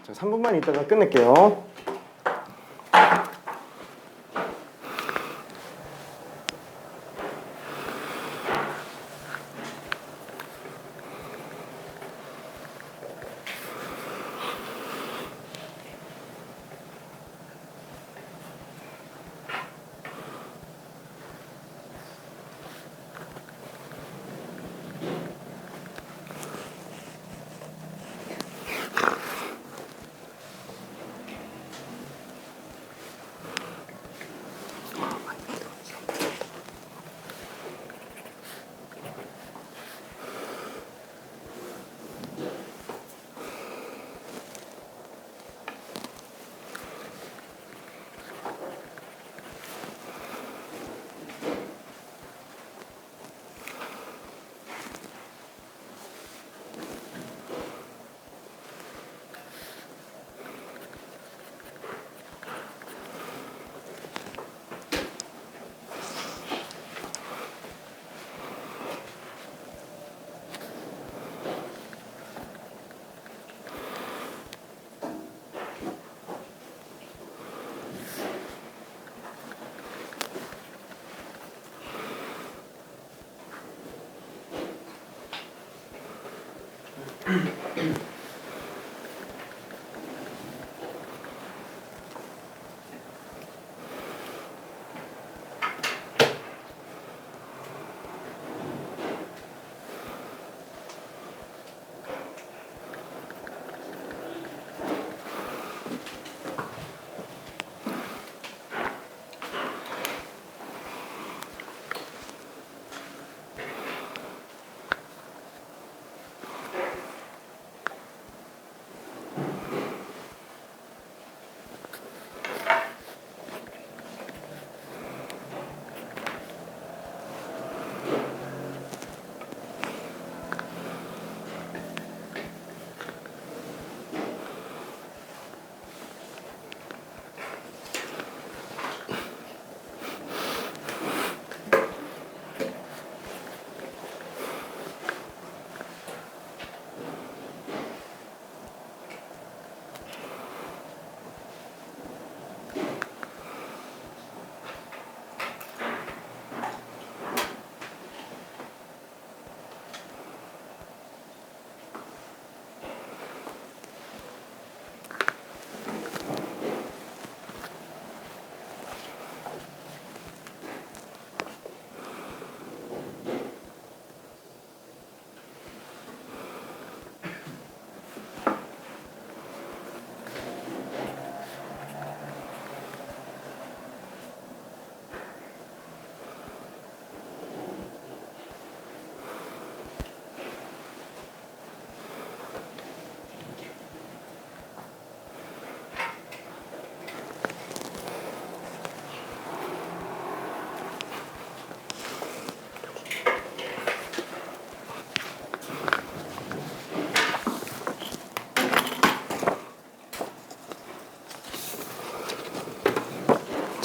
자, 3분만 있다가 끝낼게요.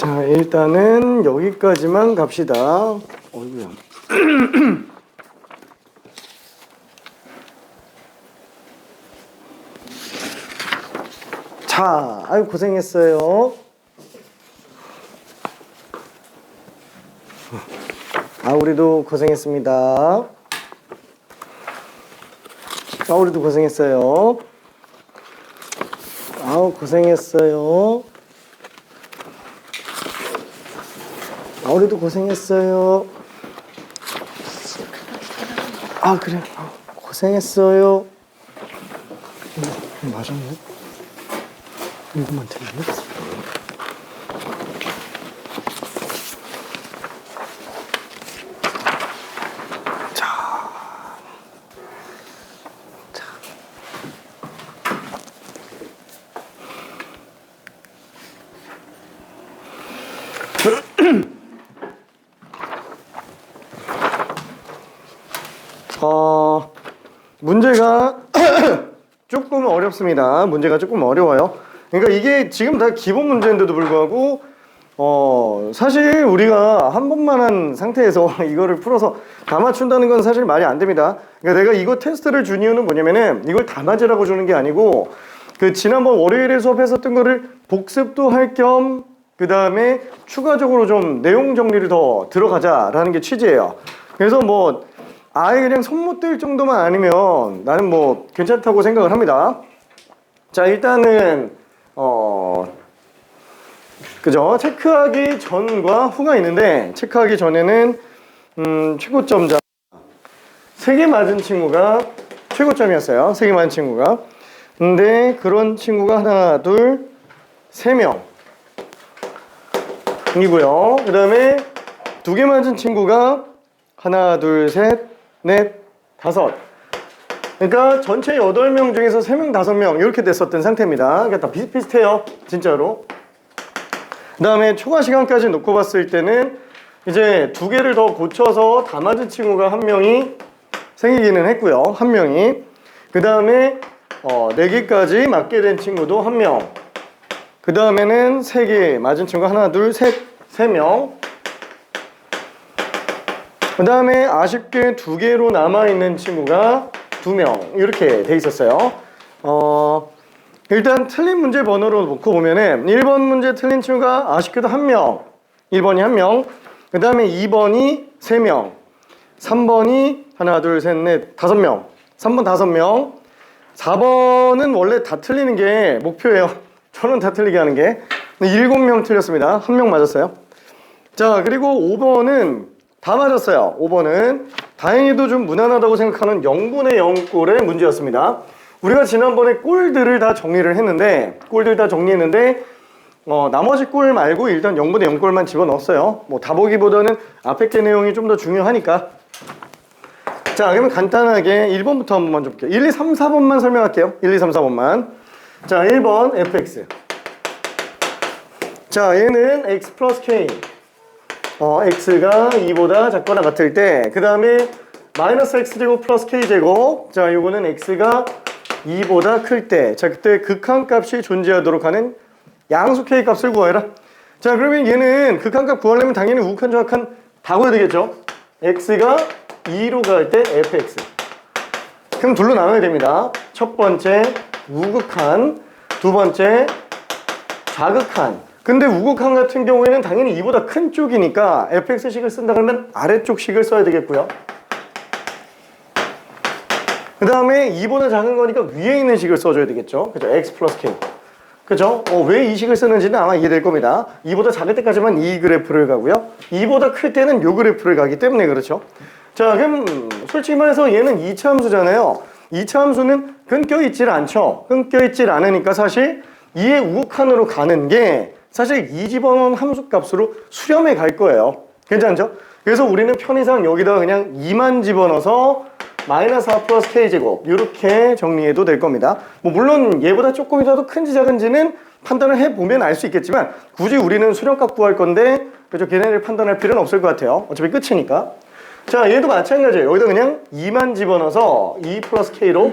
자, 일단은 여기까지만 갑시다. 어이구야. 자, 아유 고생했어요. 아, 우리도 고생했습니다. 아, 우리도 고생했어요. 아우, 고생했어요. 아, 우리도 고생했어요. 아, 그래. 아, 고생했어요. 맞았네? 이거만 틀렸네? 문제가 조금 어렵습니다. 문제가 조금 어려워요. 그러니까 이게 지금 다 기본 문제인데도 불구하고 사실 우리가 한 번만 한 상태에서 이거를 풀어서 다 맞춘다는 건 사실 말이 안 됩니다. 그러니까 내가 이거 테스트를 준 이유는 뭐냐면은 이걸 다 맞으라고 주는 게 아니고 그 지난번 월요일에 수업했었던 거를 복습도 할 겸 그 다음에 추가적으로 좀 내용 정리를 더 들어가자라는 게 취지예요. 그래서 뭐 아예 그냥 손 못 댈 정도만 아니면 나는 뭐 괜찮다고 생각을 합니다. 자, 일단은 그죠? 체크하기 전과 후가 있는데, 체크하기 전에는 최고점자 3개 맞은 친구가 최고점이었어요. 3개 맞은 친구가. 근데 그런 친구가 하나, 둘, 3명 이고요. 그 다음에 2개 맞은 친구가 하나, 둘, 셋, 넷, 5. 그러니까 전체 8명 중에서 3명, 5명 이렇게 됐었던 상태입니다. 그러니까 다 비슷비슷해요. 진짜로. 그 다음에 초과 시간까지 놓고 봤을 때는 이제 2개를 더 고쳐서 다 맞은 친구가 1명이 생기기는 했고요. 1명이. 그 다음에 4개까지 맞게 된 친구도 1명. 그 다음에는 3개 맞은 친구 하나, 둘, 셋, 3명. 그 다음에 아쉽게 2개로 남아있는 친구가 2명 이렇게 돼 있었어요. 일단 틀린 문제 번호로 놓고 보면은 1번 문제 틀린 친구가 아쉽게도 1명, 1번이 1명, 그 다음에 2번이 3명, 3번이 하나, 둘, 셋, 넷, 5명, 3번 5명, 4번은 원래 다 틀리는 게 목표예요. 저는 다 틀리게 하는 게. 7명 틀렸습니다. 1명 맞았어요. 자, 그리고 5번은 다 맞았어요. 5번은 다행히도 좀 무난하다고 생각하는 0분의 0꼴의 문제였습니다. 우리가 지난번에 꼴들을 다 정리를 했는데, 나머지 꼴 말고 일단 0분의 0꼴만 집어넣었어요. 뭐 다 보기보다는 앞에 게 내용이 좀 더 중요하니까. 자, 그러면 간단하게 1번부터 한번 먼저 볼게요. 1, 2, 3, 4번만 설명할게요. 1, 2, 3, 4번만. 자, 1번 fx. 자, 얘는 x 플러스 k. x가 2보다 작거나 같을 때, 그 다음에 마이너스 x제곱 플러스 k제곱. 자, 요거는 x가 2보다 클 때, 자, 그때 극한값이 존재하도록 하는 양수 k 값을 구해라. 자, 그러면 얘는 극한값 구하려면 당연히 우극한 정확한 다 구해야 되겠죠. x가 2로 갈 때 fx. 그럼 둘로 나눠야 됩니다. 첫 번째 우극한, 두 번째 좌극한. 근데 우극한 같은 경우에는 당연히 2보다 큰 쪽이니까 fx식을 쓴다 그러면 아래쪽 식을 써야 되겠고요. 그 다음에 2보다 작은 거니까 위에 있는 식을 써줘야 되겠죠. 그죠? x 플러스 k. 그죠? 왜 이 식을 쓰는지는 아마 이해될 겁니다. 2보다 작을 때까지만 이 그래프를 가고요. 2보다 클 때는 요 그래프를 가기 때문에 그렇죠. 자, 그럼 솔직히 말해서 얘는 2차 함수잖아요. 2차 함수는 끊겨있질 않죠. 끊겨있질 않으니까 사실 2의 우극한으로 가는 게 사실 2 집어넣은 함수값으로 수렴해 갈 거예요. 괜찮죠? 그래서 우리는 편의상 여기다가 그냥 2만 집어넣어서 마이너스 4 플러스 k제곱 이렇게 정리해도 될 겁니다. 뭐 물론 얘보다 조금이라도 큰지 작은지는 판단을 해보면 알 수 있겠지만 굳이 우리는 수렴값 구할 건데 그죠? 걔네를 판단할 필요는 없을 것 같아요. 어차피 끝이니까. 자, 얘도 마찬가지예요. 여기다 그냥 2만 집어넣어서 2 플러스 k로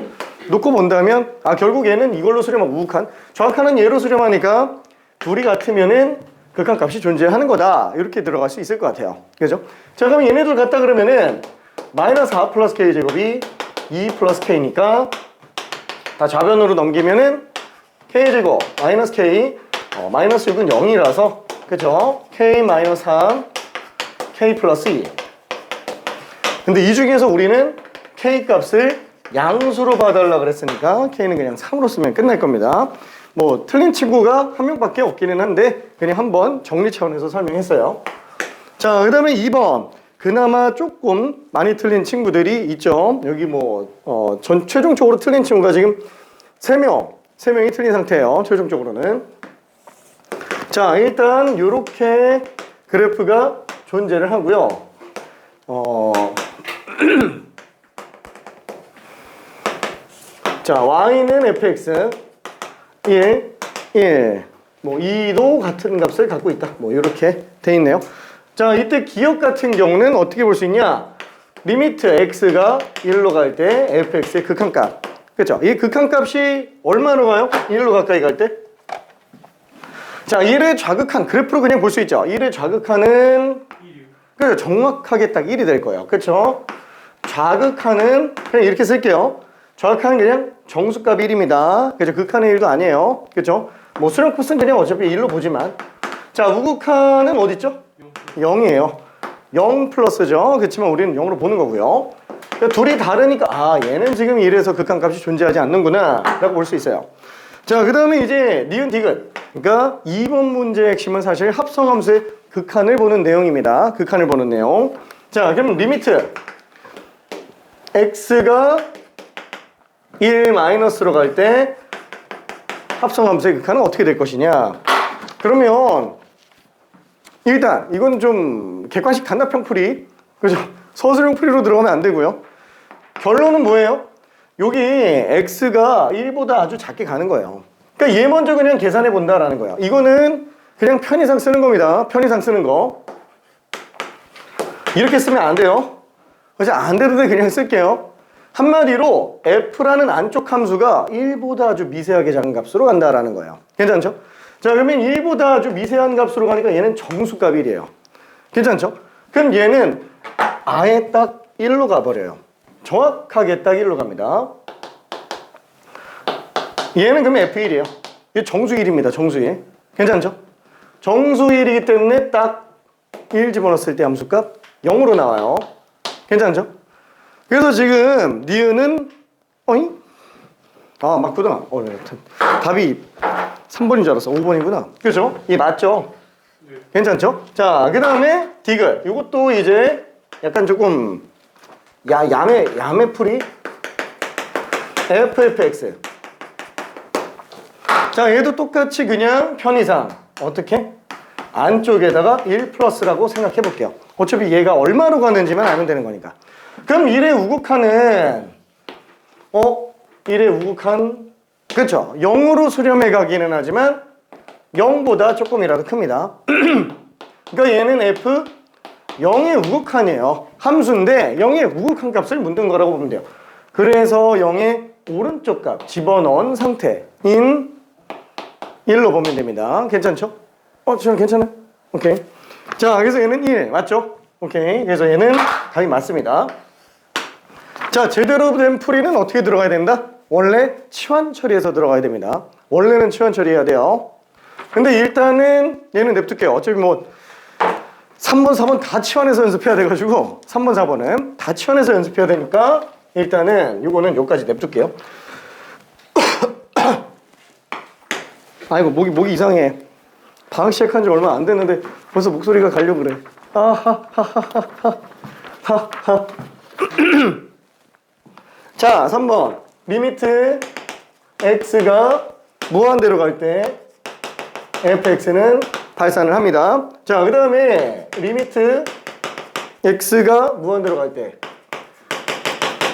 놓고 본다면 결국 얘는 이걸로 수렴한 우극한, 좌극한은 얘로 수렴하니까 둘이 같으면은 극한값이 존재하는 거다. 이렇게 들어갈 수 있을 것 같아요. 그죠? 자, 그럼 얘네들 같다 그러면은 마이너스 4 플러스 k제곱이 2 플러스 k니까 다 좌변으로 넘기면은 k제곱 마이너스 k 마이너스 6은 0이라서 그죠? k 마이너스 3 k 플러스 2. 근데 이 중에서 우리는 k 값을 양수로 봐달라 그랬으니까 k는 그냥 3으로 쓰면 끝날 겁니다. 뭐 틀린 친구가 한 명밖에 없기는 한데 그냥 한번 정리 차원에서 설명했어요. 자, 그 다음에 2번. 그나마 조금 많이 틀린 친구들이 있죠. 여기 최종적으로 틀린 친구가 지금 3명이 틀린 상태예요. 최종적으로는. 자, 일단 이렇게 그래프가 존재를 하고요. 자, y는 fx 1, 1, 2도 같은 값을 갖고 있다. 이렇게 돼 있네요. 자, 이때 기억 같은 경우는 어떻게 볼 수 있냐? 리미트 x가 1로 갈 때 fx의 극한값. 그렇죠? 이 극한값이 얼마로 가요? 1로 가까이 갈 때? 자, 1의 좌극한 그래프로 그냥 볼 수 있죠. 1의 좌극한은 그래서 정확하게 딱 1이 될 거예요. 그렇죠? 좌극한은 그냥 이렇게 쓸게요. 정확한 그냥 정수값 1입니다. 그죠? 극한의 1도 아니에요. 그죠? 뭐 수렴 코스는 그냥 어차피 1로 보지만. 자, 우극한은 어딨죠? 0이에요. 0 플러스죠. 그렇지만 우리는 0으로 보는 거고요. 그러니까 둘이 다르니까 아, 얘는 지금 1에서 극한값이 존재하지 않는구나 라고 볼 수 있어요. 자, 그 다음에 이제 니은 디귿. 그러니까 2번 문제의 핵심은 사실 합성함수의 극한을 보는 내용입니다. 극한을 보는 내용. 자, 그럼 리미트 x가 1 마이너스로 갈 때 합성함수의 극한은 어떻게 될 것이냐. 그러면 일단 이건 좀 객관식 단답형 풀이, 그죠? 서술형 풀이로 들어가면 안 되고요. 결론은 뭐예요? 여기 x가 1보다 아주 작게 가는 거예요. 그러니까 얘 먼저 그냥 계산해 본다라는 거예요. 이거는 그냥 편의상 쓰는 겁니다. 편의상 쓰는 거. 이렇게 쓰면 안 돼요. 그래서 안 돼도 그냥 쓸게요. 한마디로 f라는 안쪽 함수가 1보다 아주 미세하게 작은 값으로 간다라는 거예요. 괜찮죠? 자, 그러면 1보다 아주 미세한 값으로 가니까 얘는 정수값 1이에요. 괜찮죠? 그럼 얘는 아예 딱 1로 가버려요. 정확하게 딱 1로 갑니다. 얘는 그러면 F1이에요. 이게 정수 1입니다. 정수 1. 괜찮죠? 정수 1이기 때문에 딱 1 집어넣었을 때 함수값 0으로 나와요. 괜찮죠? 그래서 지금 니은은 어잉? 아, 맞구나. 답이 3번인 줄 알았어. 5번이구나. 그죠? 이 맞죠? 괜찮죠? 자, 그 다음에 디귿. 이것도 이제 약간 조금 야매 풀이 fx. 자, 얘도 똑같이 그냥 편의상 어떻게? 안쪽에다가 1 플러스라고 생각해 볼게요. 어차피 얘가 얼마로 가는지만 알면 되는 거니까. 그럼 1의 우극한은 1의 우극한 그쵸? 0으로 수렴해 가기는 하지만 0보다 조금이라도 큽니다. 그러니까 얘는 f 0의 우극한이에요. 함수인데 0의 우극한 값을 묻는 거라고 보면 돼요. 그래서 0의 오른쪽 값 집어넣은 상태인 1로 보면 됩니다. 괜찮죠? 저는 괜찮아요? 오케이. 자, 그래서 얘는 1 맞죠? 오케이. 그래서 얘는 답이 맞습니다. 자, 제대로 된 풀이는 어떻게 들어가야 된다? 원래 치환 처리해서 들어가야 됩니다. 원래는 치환 처리해야 돼요. 근데 일단은 얘는 냅둘게요. 어차피 뭐 3번, 4번 다 치환해서 연습해야 돼가지고 3번, 4번은 다 치환해서 연습해야 되니까 일단은 요거는 요까지 냅둘게요. 아이고 목이 이상해. 방학 시작한 지 얼마 안 됐는데 벌써 목소리가 가려고 그래. 아하하하하하. 자, 3번 리미트 x가 무한대로 갈 때 fx는 발산을 합니다. 자, 그 다음에 리미트 x가 무한대로 갈 때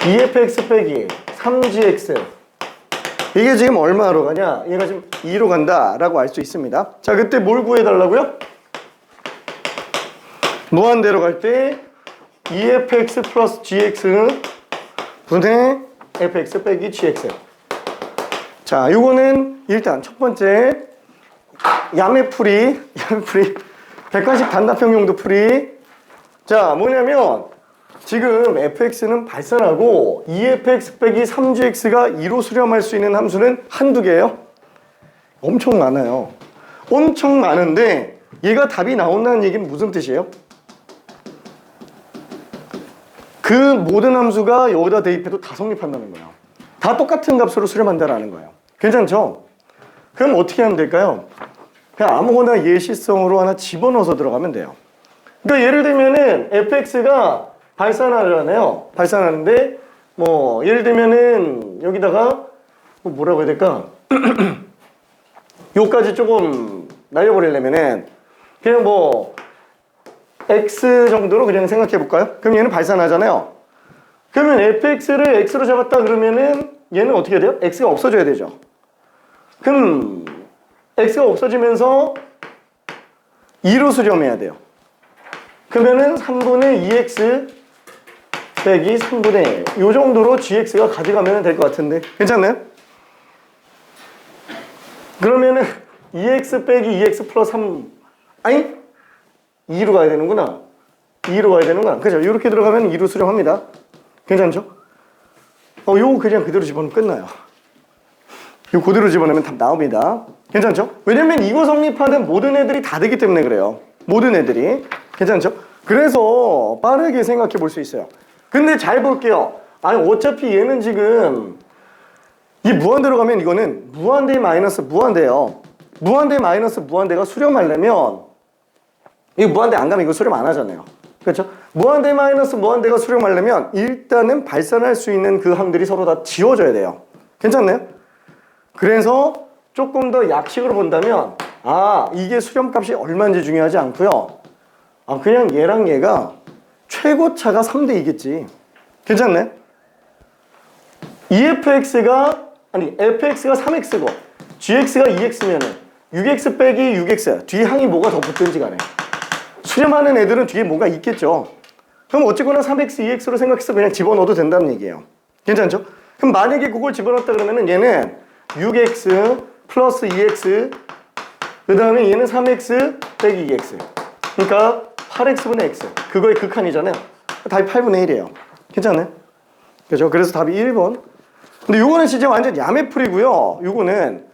2fx 빼기 3gx 이게 지금 얼마로 가냐? 얘가 지금 2로 간다 라고 알 수 있습니다. 자, 그때 뭘 구해달라고요? 무한대로 갈 때 2fx 플러스 gx 분의 fx 빼기 gx. 자, 요거는 일단 첫 번째 야매풀이 객관식 단답형 용도 풀이. 자, 뭐냐면 지금 fx는 발산하고 2fx 빼기 3gx가 2로 수렴할 수 있는 함수는 한두 개예요? 엄청 많아요. 엄청 많은데 얘가 답이 나온다는 얘기는 무슨 뜻이에요? 그 모든 함수가 여기다 대입해도 다 성립한다는 거예요. 다 똑같은 값으로 수렴한다는 거예요. 괜찮죠? 그럼 어떻게 하면 될까요? 그냥 아무거나 예시성으로 하나 집어넣어서 들어가면 돼요. 그러니까 예를 들면은 fx가 발산하잖아요. 발산하는데 뭐 예를 들면은 여기다가 뭐라고 해야 될까? 요까지 조금 날려버리려면은 그냥 뭐 x 정도로 그냥 생각해 볼까요? 그럼 얘는 발산하잖아요. 그러면 fx를 x로 잡았다 그러면은 얘는 어떻게 해야 돼요? x가 없어져야 되죠. 그럼 x가 없어지면서 2로 수렴해야 돼요. 그러면은 3분의 2x 빼기 3분의 1. 요 정도로 gx가 가져가면 될 것 같은데 괜찮나요? 그러면은 2x 빼기 2x 플러스 3 아니? 2로 가야 되는구나. 2로 가야 되는구나. 그죠? 이렇게 들어가면 2로 수렴합니다. 괜찮죠? 요거 그냥 그대로 집어넣으면 끝나요. 요 그대로 집어넣으면 답 나옵니다. 괜찮죠? 왜냐면 이거 성립하는 모든 애들이 다 되기 때문에 그래요. 모든 애들이. 괜찮죠? 그래서 빠르게 생각해 볼 수 있어요. 근데 잘 볼게요. 아니 어차피 얘는 지금 이 무한대로 가면 이거는 무한대 마이너스 무한대예요. 무한대 마이너스 무한대가 수렴하려면 이 무한대 안 가면 이거 수렴 안 하잖아요. 그렇죠? 무한대 마이너스 무한대가 수렴하려면 일단은 발산할 수 있는 그 항들이 서로 다 지워져야 돼요. 괜찮나요? 그래서 조금 더 약식으로 본다면 이게 수렴값이 얼마인지 중요하지 않고요. 그냥 얘랑 얘가 최고차가 3대 2겠지. 괜찮네? fx가 3x고 gx가 2x면은 6x 빼기 6x 뒤에 항이 뭐가 더 붙든지 간에 수렴하는 애들은 뒤에 뭐가 있겠죠. 그럼 어쨌거나 3x, 2x로 생각해서 그냥 집어넣어도 된다는 얘기예요. 괜찮죠? 그럼 만약에 그걸 집어넣었다 그러면은 얘는 6x 플러스 2x 그 다음에 얘는 3x 빼기 2x 그러니까 8x분의 x 그거의 극한이잖아요. 답이 8분의 1이에요. 괜찮아요? 그죠? 그래서 답이 1번. 근데 요거는 진짜 완전 야매풀이고요. 요거는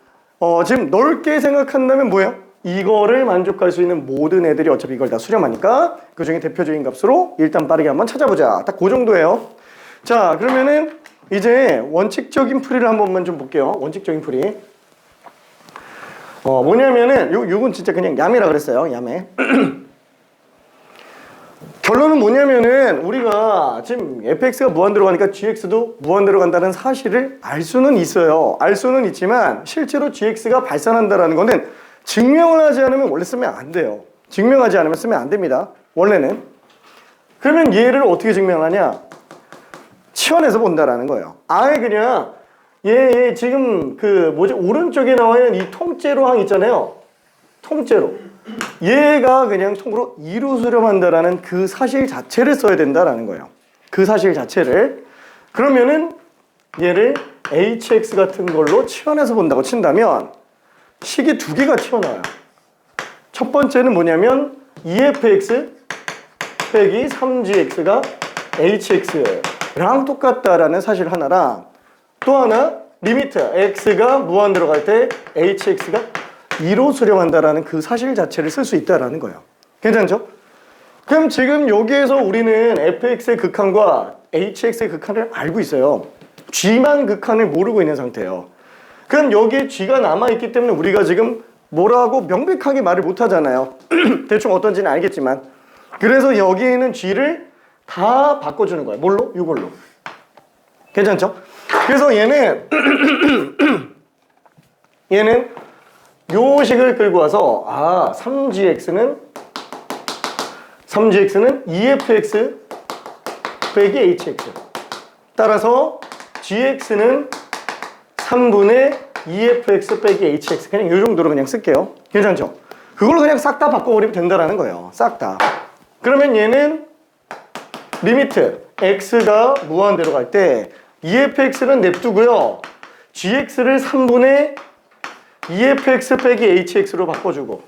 지금 넓게 생각한다면 뭐예요? 이거를 만족할 수 있는 모든 애들이 어차피 이걸 다 수렴하니까 그 중에 대표적인 값으로 일단 빠르게 한번 찾아보자. 딱 그 정도예요. 자, 그러면은 이제 원칙적인 풀이를 한 번만 좀 볼게요. 원칙적인 풀이. 뭐냐면은 요건 진짜 그냥 야매라 그랬어요. 야매. 결론은 뭐냐면은 우리가 지금 fx가 무한대로 가니까 gx도 무한대로 간다는 사실을 알 수는 있어요. 알 수는 있지만 실제로 gx가 발산한다라는 거는 증명을 하지 않으면 원래 쓰면 안 돼요. 증명하지 않으면 쓰면 안 됩니다. 원래는. 그러면 얘를 어떻게 증명하냐? 치환해서 본다라는 거예요. 아예 그냥 얘 지금 오른쪽에 나와 있는 이 통째로 항 있잖아요. 통째로. 얘가 그냥 통으로 2로 수렴한다라는 그 사실 자체를 써야 된다라는 거예요. 그 사실 자체를. 그러면은 얘를 hx 같은 걸로 치환해서 본다고 친다면 식이 두 개가 튀어나와요. 첫 번째는 뭐냐면 2fx 빼기 3gx가 hx랑 똑같다라는 사실 하나랑 또 하나 리미트 x가 무한대로 갈 때 hx가 2로 수렴한다라는 그 사실 자체를 쓸 수 있다라는 거예요. 괜찮죠? 그럼 지금 여기에서 우리는 fx의 극한과 hx의 극한을 알고 있어요. g만 극한을 모르고 있는 상태예요. 그럼 여기에 g가 남아있기 때문에 우리가 지금 뭐라고 명백하게 말을 못하잖아요. 대충 어떤지는 알겠지만. 그래서 여기에 있는 g를 다 바꿔주는 거예요. 뭘로? 이걸로. 괜찮죠? 그래서 얘는 요 식을 끌고 와서 3gx는 2fx 빼기 hx 따라서 gx는 3분의 2fx 빼기 hx 그냥 이 정도로 그냥 쓸게요. 괜찮죠? 그걸로 그냥 싹 다 바꿔버리면 된다라는 거예요. 싹 다. 그러면 얘는 리미트 x가 무한대로 갈 때 2fx는 냅두고요. gx를 3분의 2fx 빼기 hx로 바꿔주고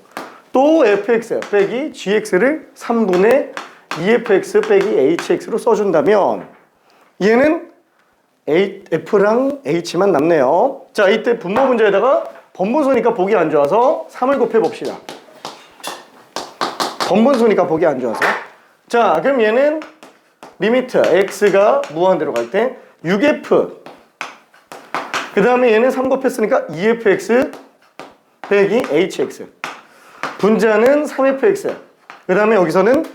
또 fx 빼기 gx를 3분의 2fx 빼기 hx로 써준다면 얘는 f랑 h만 남네요. 자, 이때 분모 문제에다가 번분수니까 보기 안 좋아서 3을 곱해봅시다. 번분수니까 보기 안 좋아서. 자, 그럼 얘는 리미트 x가 무한대로 갈 때 6f 그 다음에 얘는 3 곱했으니까 2fx 빼기 hx 분자는 3fx 그 다음에 여기서는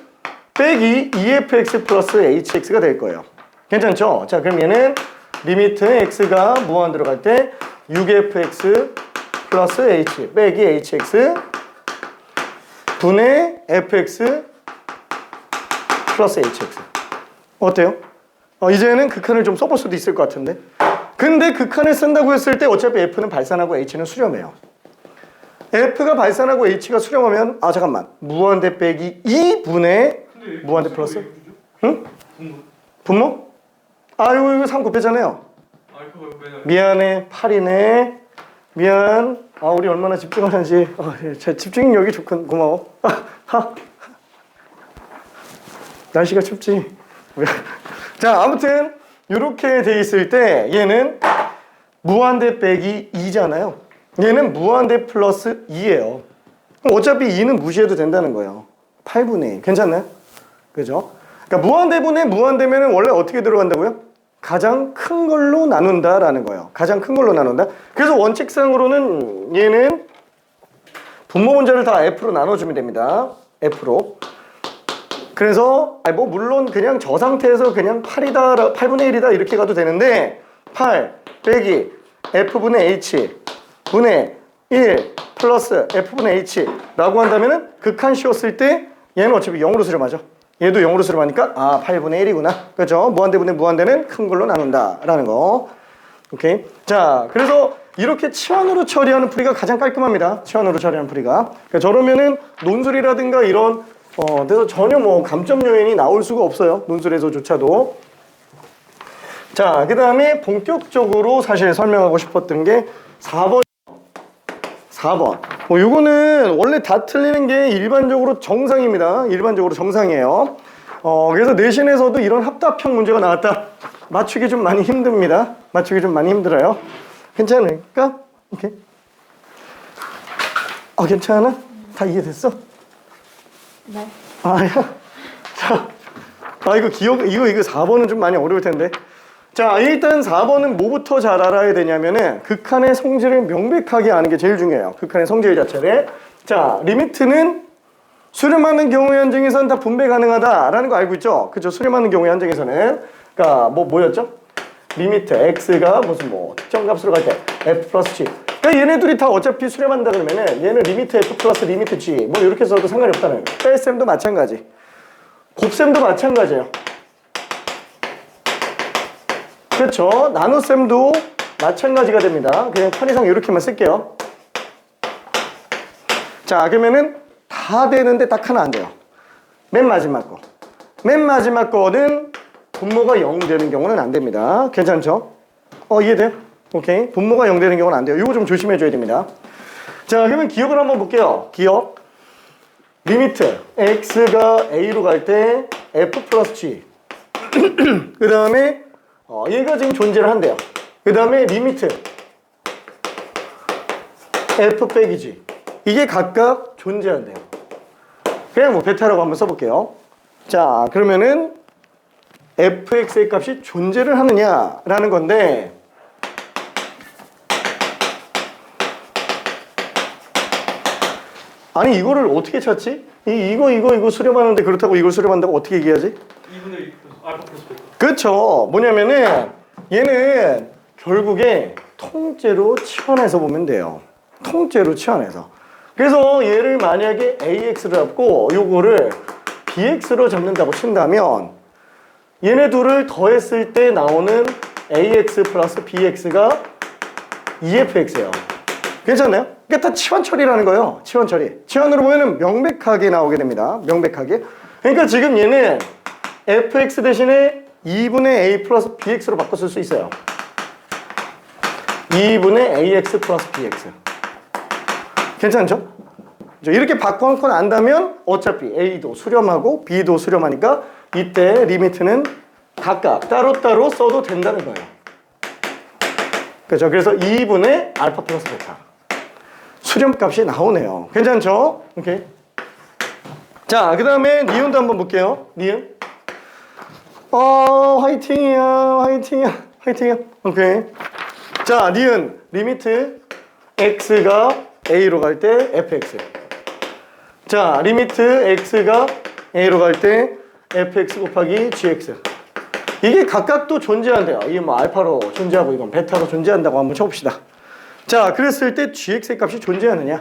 빼기 2fx 플러스 hx가 될 거예요. 괜찮죠? 자, 그럼 얘는 리미트 x가 무한대로 갈 때 6fx 플러스 h 빼기 hx 분의 fx 플러스 hx 어때요? 이제는 극한을 좀 써볼 수도 있을 것 같은데. 근데 극한을 쓴다고 했을 때 어차피 f는 발산하고 h는 수렴해요. f가 발산하고 h가 수렴하면 잠깐만 무한대 빼기 2분의 무한대 플러스 응? 분모? 이거 3 곱했잖아요. 미안해 8이네 미안. 우리 얼마나 집중하는지. 집중력이 좋군. 고마워. 날씨가 춥지. 자, 아무튼 이렇게 돼 있을 때 얘는 무한대 빼기 2잖아요. 얘는 무한대 플러스 2예요. 그럼 어차피 2는 무시해도 된다는 거예요. 8분의 1. 괜찮나요? 그죠? 그러니까 무한대분의 무한대면은 원래 어떻게 들어간다고요? 가장 큰 걸로 나눈다라는 거예요. 가장 큰 걸로 나눈다. 그래서 원칙상으로는 얘는 분모 문제를 다 F로 나눠주면 됩니다. F로. 그래서 뭐 물론 그냥 저 상태에서 그냥 8이다, 8분의 1이다 이렇게 가도 되는데 8 빼기 F분의 H 분의 1 플러스 F분의 H 라고 한다면은 극한 씌웠을 때 얘는 어차피 0으로 수렴하죠. 얘도 0으로 수렴하니까 8분의 1이구나. 그렇죠? 무한대분의 무한대는 큰 걸로 나눈다 라는 거. 오케이. 자, 그래서 이렇게 치환으로 처리하는 풀이가 가장 깔끔합니다. 치환으로 처리하는 풀이가. 그러니까 저러면은 논술이라든가 이런 그래서 전혀 뭐 감점 요인이 나올 수가 없어요. 논술에서조차도. 자, 그 다음에 본격적으로 사실 설명하고 싶었던 게 4번. 4번. 요거는 원래 다 틀리는 게 일반적으로 정상입니다. 일반적으로 정상이에요. 그래서 내신에서도 이런 합답형 문제가 나왔다. 맞추기 좀 많이 힘듭니다. 맞추기 좀 많이 힘들어요. 괜찮을까? 오케이. 괜찮아? 다 이해됐어? 네. 야. 자, 이거 4번은 좀 많이 어려울 텐데. 자, 일단 4번은 뭐부터 잘 알아야 되냐면은 극한의 성질을 명백하게 아는 게 제일 중요해요. 극한의 성질 자체를. 자, 리미트는 수렴하는 경우의 한정에서는 다 분배 가능하다라는 거 알고 있죠? 그죠? 수렴하는 경우의 한정에서는. 그러니까 뭐였죠? 리미트 x가 무슨 뭐 특정 값으로 갈 때 f 플러스 g. 그러니까 얘네 둘이 다 어차피 수렴한다 그러면은 얘는 리미트 f 플러스 리미트 g 뭐 이렇게 써도 상관이 없다는 거예요. 뺄셈도 마찬가지. 곱셈도 마찬가지예요. 그렇죠. 나눗셈도 마찬가지가 됩니다. 그냥 편의상 이렇게만 쓸게요. 자, 그러면은 다 되는데 딱 하나 안 돼요. 맨 마지막 거. 맨 마지막 거는 분모가 0 되는 경우는 안 됩니다. 괜찮죠? 이해돼요? 오케이. 분모가 0 되는 경우는 안 돼요. 이거 좀 조심해 줘야 됩니다. 자, 그러면 기억을 한번 볼게요. 기억. 리미트 x가 a로 갈 때 f 플러스 g. 그 다음에 얘가 지금 존재를 한대요. 그 다음에 리미트 f 빼기 g. 이게 각각 존재한대요. 그냥 뭐 베타라고 한번 써볼게요. 자, 그러면은 fx의 값이 존재를 하느냐라는 건데 아니 이거를 어떻게 찾지? 이거 수렴하는데 그렇다고 이걸 수렴한다고 어떻게 얘기하지? 2분의 1 알파 플러스 베타. 그렇죠. 뭐냐면은 얘는 결국에 통째로 치환해서 보면 돼요. 통째로 치환해서. 그래서 얘를 만약에 AX를 잡고 요거를 BX로 잡는다고 친다면 얘네 둘을 더했을 때 나오는 AX 플러스 BX가 EFX예요. 괜찮나요? 그게 다 치환 처리라는 거예요. 치환 처리. 치환으로 보면은 명백하게 나오게 됩니다. 명백하게. 그러니까 지금 얘는 FX 대신에 2분의 A 플러스 BX로 바꿔 쓸 수 있어요. 2분의 AX 플러스 BX. 괜찮죠? 이렇게 바꿔놓고 난다면 어차피 A도 수렴하고 B도 수렴하니까 이때 리미트는 각각 따로따로 써도 된다는 거예요. 그렇죠? 그래서 2분의 알파 플러스 베타. 수렴값이 나오네요. 괜찮죠? 오케이. 자, 그 다음에 니은도 한번 볼게요. 니은. 화이팅이야. 오케이. 자, 니은. 리미트 x가 a로 갈 때 fx. 자, 리미트 x가 a로 갈 때 fx 곱하기 gx. 이게 각각 또 존재한대요. 이게 뭐 알파로 존재하고 이건 베타로 존재한다고 한번 쳐봅시다. 자, 그랬을 때 gx의 값이 존재하느냐?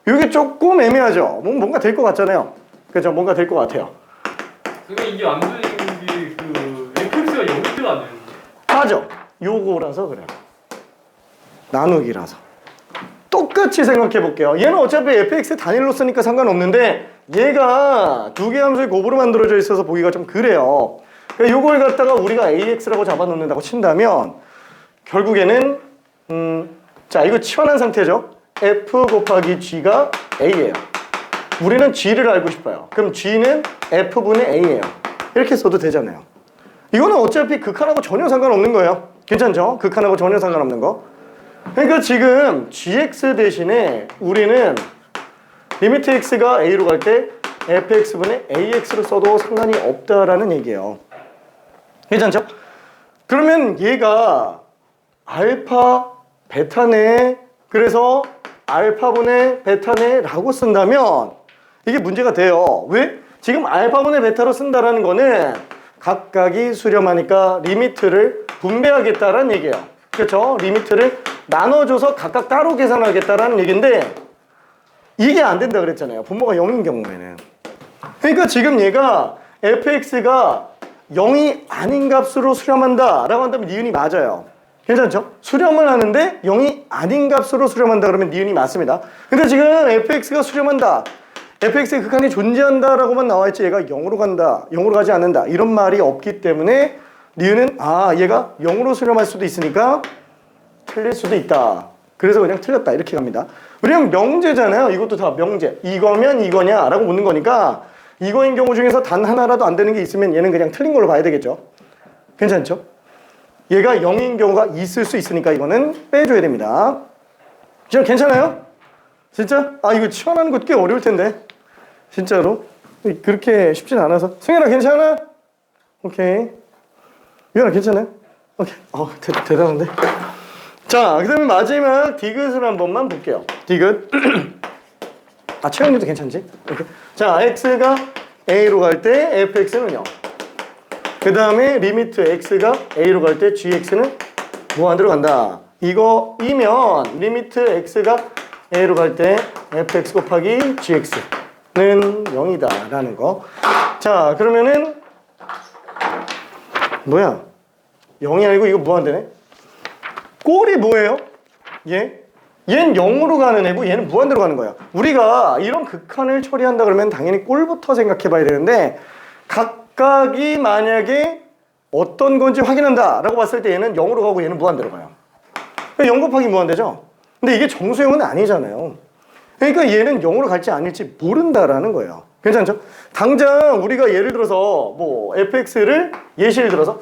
이게 조금 애매하죠. 뭔가 될 것 같잖아요. 그죠? 뭔가 될 것 같아요. 그러니까 이게 안 되는 게 그 fx가 0이 안 되는 거. 맞아. 요거라서 그래요. 나누기라서. 똑같이 생각해 볼게요. 얘는 어차피 fx 단일로 쓰니까 상관없는데 얘가 두 개 함수의 곱으로 만들어져 있어서 보기가 좀 그래요. 그러니까 요걸 갖다가 우리가 ax라고 잡아놓는다고 친다면 결국에는 자, 이거 치환한 상태죠. f 곱하기 g가 a예요. 우리는 g를 알고 싶어요. 그럼 g는 f분의 a예요. 이렇게 써도 되잖아요. 이거는 어차피 극한하고 전혀 상관없는 거예요. 괜찮죠? 극한하고 전혀 상관없는 거. 그러니까 지금 gx 대신에 우리는 리미트 x가 a로 갈 때 fx분의 ax로 써도 상관이 없다라는 얘기예요. 괜찮죠? 그러면 얘가 알파 베타네, 그래서 알파분의 베타네 라고 쓴다면 이게 문제가 돼요. 왜? 지금 알파분의 베타로 쓴다라는 거는 각각이 수렴하니까 리미트를 분배하겠다라는 얘기예요. 그렇죠? 리미트를 나눠줘서 각각 따로 계산하겠다라는 얘기인데 이게 안 된다 그랬잖아요. 분모가 0인 경우에는. 그러니까 지금 얘가 fx가 0이 아닌 값으로 수렴한다 라고 한다면 니은이 맞아요. 괜찮죠? 수렴을 하는데 0이 아닌 값으로 수렴한다 그러면 니은이 맞습니다. 근데 지금 fx가 수렴한다, fx의 극한이 존재한다 라고만 나와있지 얘가 0으로 간다, 0으로 가지 않는다 이런 말이 없기 때문에 니은은 얘가 0으로 수렴할 수도 있으니까 틀릴 수도 있다. 그래서 그냥 틀렸다 이렇게 갑니다. 왜냐면 명제잖아요. 이것도 다 명제. 이거면 이거냐 라고 묻는 거니까 이거인 경우 중에서 단 하나라도 안 되는 게 있으면 얘는 그냥 틀린 걸로 봐야 되겠죠. 괜찮죠? 얘가 0인 경우가 있을 수 있으니까 이거는 빼줘야 됩니다. 지금 괜찮아요? 진짜? 이거 치환하는 것도 꽤 어려울 텐데 진짜로 그렇게 쉽진 않아서. 승현아 괜찮아? 오케이. 유현아 괜찮아요? 오케이. 대단한데. 자, 그 다음에 마지막 디귿을 한 번만 볼게요. 디귿. 채영이도 괜찮지? 오케이. 자, x가 a로 갈 때 fx는 0. 그 다음에 리미트 x가 a로 갈 때 gx는 무한대로 간다. 이거이면 리미트 x가 a로 갈 때 fx 곱하기 gx는 0이다 라는 거. 자, 그러면은 뭐야? 0이 아니고 이거 무한대네. 꼴이 뭐예요? 얘는 0으로 가는 애고 얘는 무한대로 가는 거야. 우리가 이런 극한을 처리한다 그러면 당연히 꼴부터 생각해 봐야 되는데 각각이 만약에 어떤 건지 확인한다 라고 봤을 때 얘는 0으로 가고 얘는 무한대로 가요. 0 곱하기 무한대죠? 근데 이게 정수형은 아니잖아요. 그러니까 얘는 0으로 갈지 아닐지 모른다라는 거예요. 괜찮죠? 당장 우리가 예를 들어서 뭐 fx를 예시를 들어서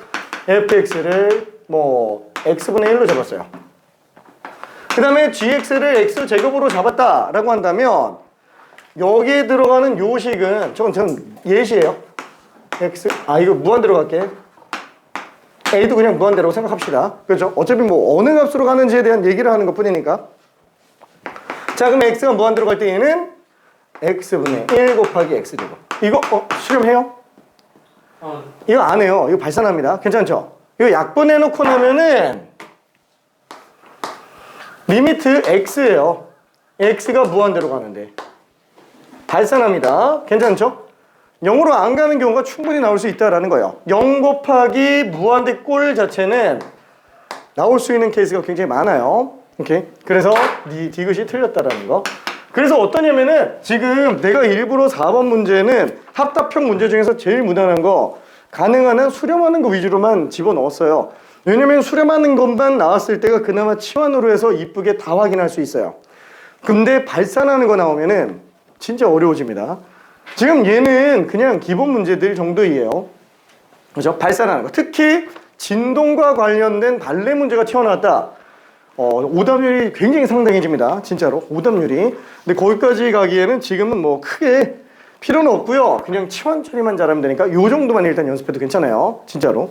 fx를 뭐 x분의 1로 잡았어요. 그 다음에 gx를 x제곱으로 잡았다라고 한다면 여기에 들어가는 요식은 전 예시예요. x 이거 무한대로 갈게. a도 그냥 무한대로 생각합시다. 그렇죠? 어차피 뭐 어느 값으로 가는지에 대한 얘기를 하는 것 뿐이니까. 자, 그럼 x가 무한대로 갈 때 얘는 x분의 1 곱하기 x제곱. 이거 수렴해요? 이거 안 해요. 이거 발산합니다. 괜찮죠? 이거 약분해놓고 나면은 리미트 x예요. x가 무한대로 가는데 발산합니다. 괜찮죠? 0으로 안 가는 경우가 충분히 나올 수 있다라는 거예요. 0 곱하기 무한대 꼴 자체는 나올 수 있는 케이스가 굉장히 많아요. 오케이? 그래서 디귿이 틀렸다라는 거. 그래서 어떠냐면은 지금 내가 일부러 4번 문제는 합답형 문제 중에서 제일 무난한 거 가능한 한 수렴하는 거 위주로만 집어넣었어요. 왜냐면 수렴하는 것만 나왔을 때가 그나마 치환으로 해서 이쁘게 다 확인할 수 있어요. 근데 발산하는 거 나오면은 진짜 어려워집니다. 지금 얘는 그냥 기본 문제들 정도이에요. 그죠? 발산하는 거. 특히 진동과 관련된 발레 문제가 튀어나왔다. 오답률이 굉장히 상당해집니다. 진짜로. 오답률이. 근데 거기까지 가기에는 지금은 뭐 크게 필요는 없고요. 그냥 치환 처리만 잘하면 되니까 요 정도만 일단 연습해도 괜찮아요. 진짜로.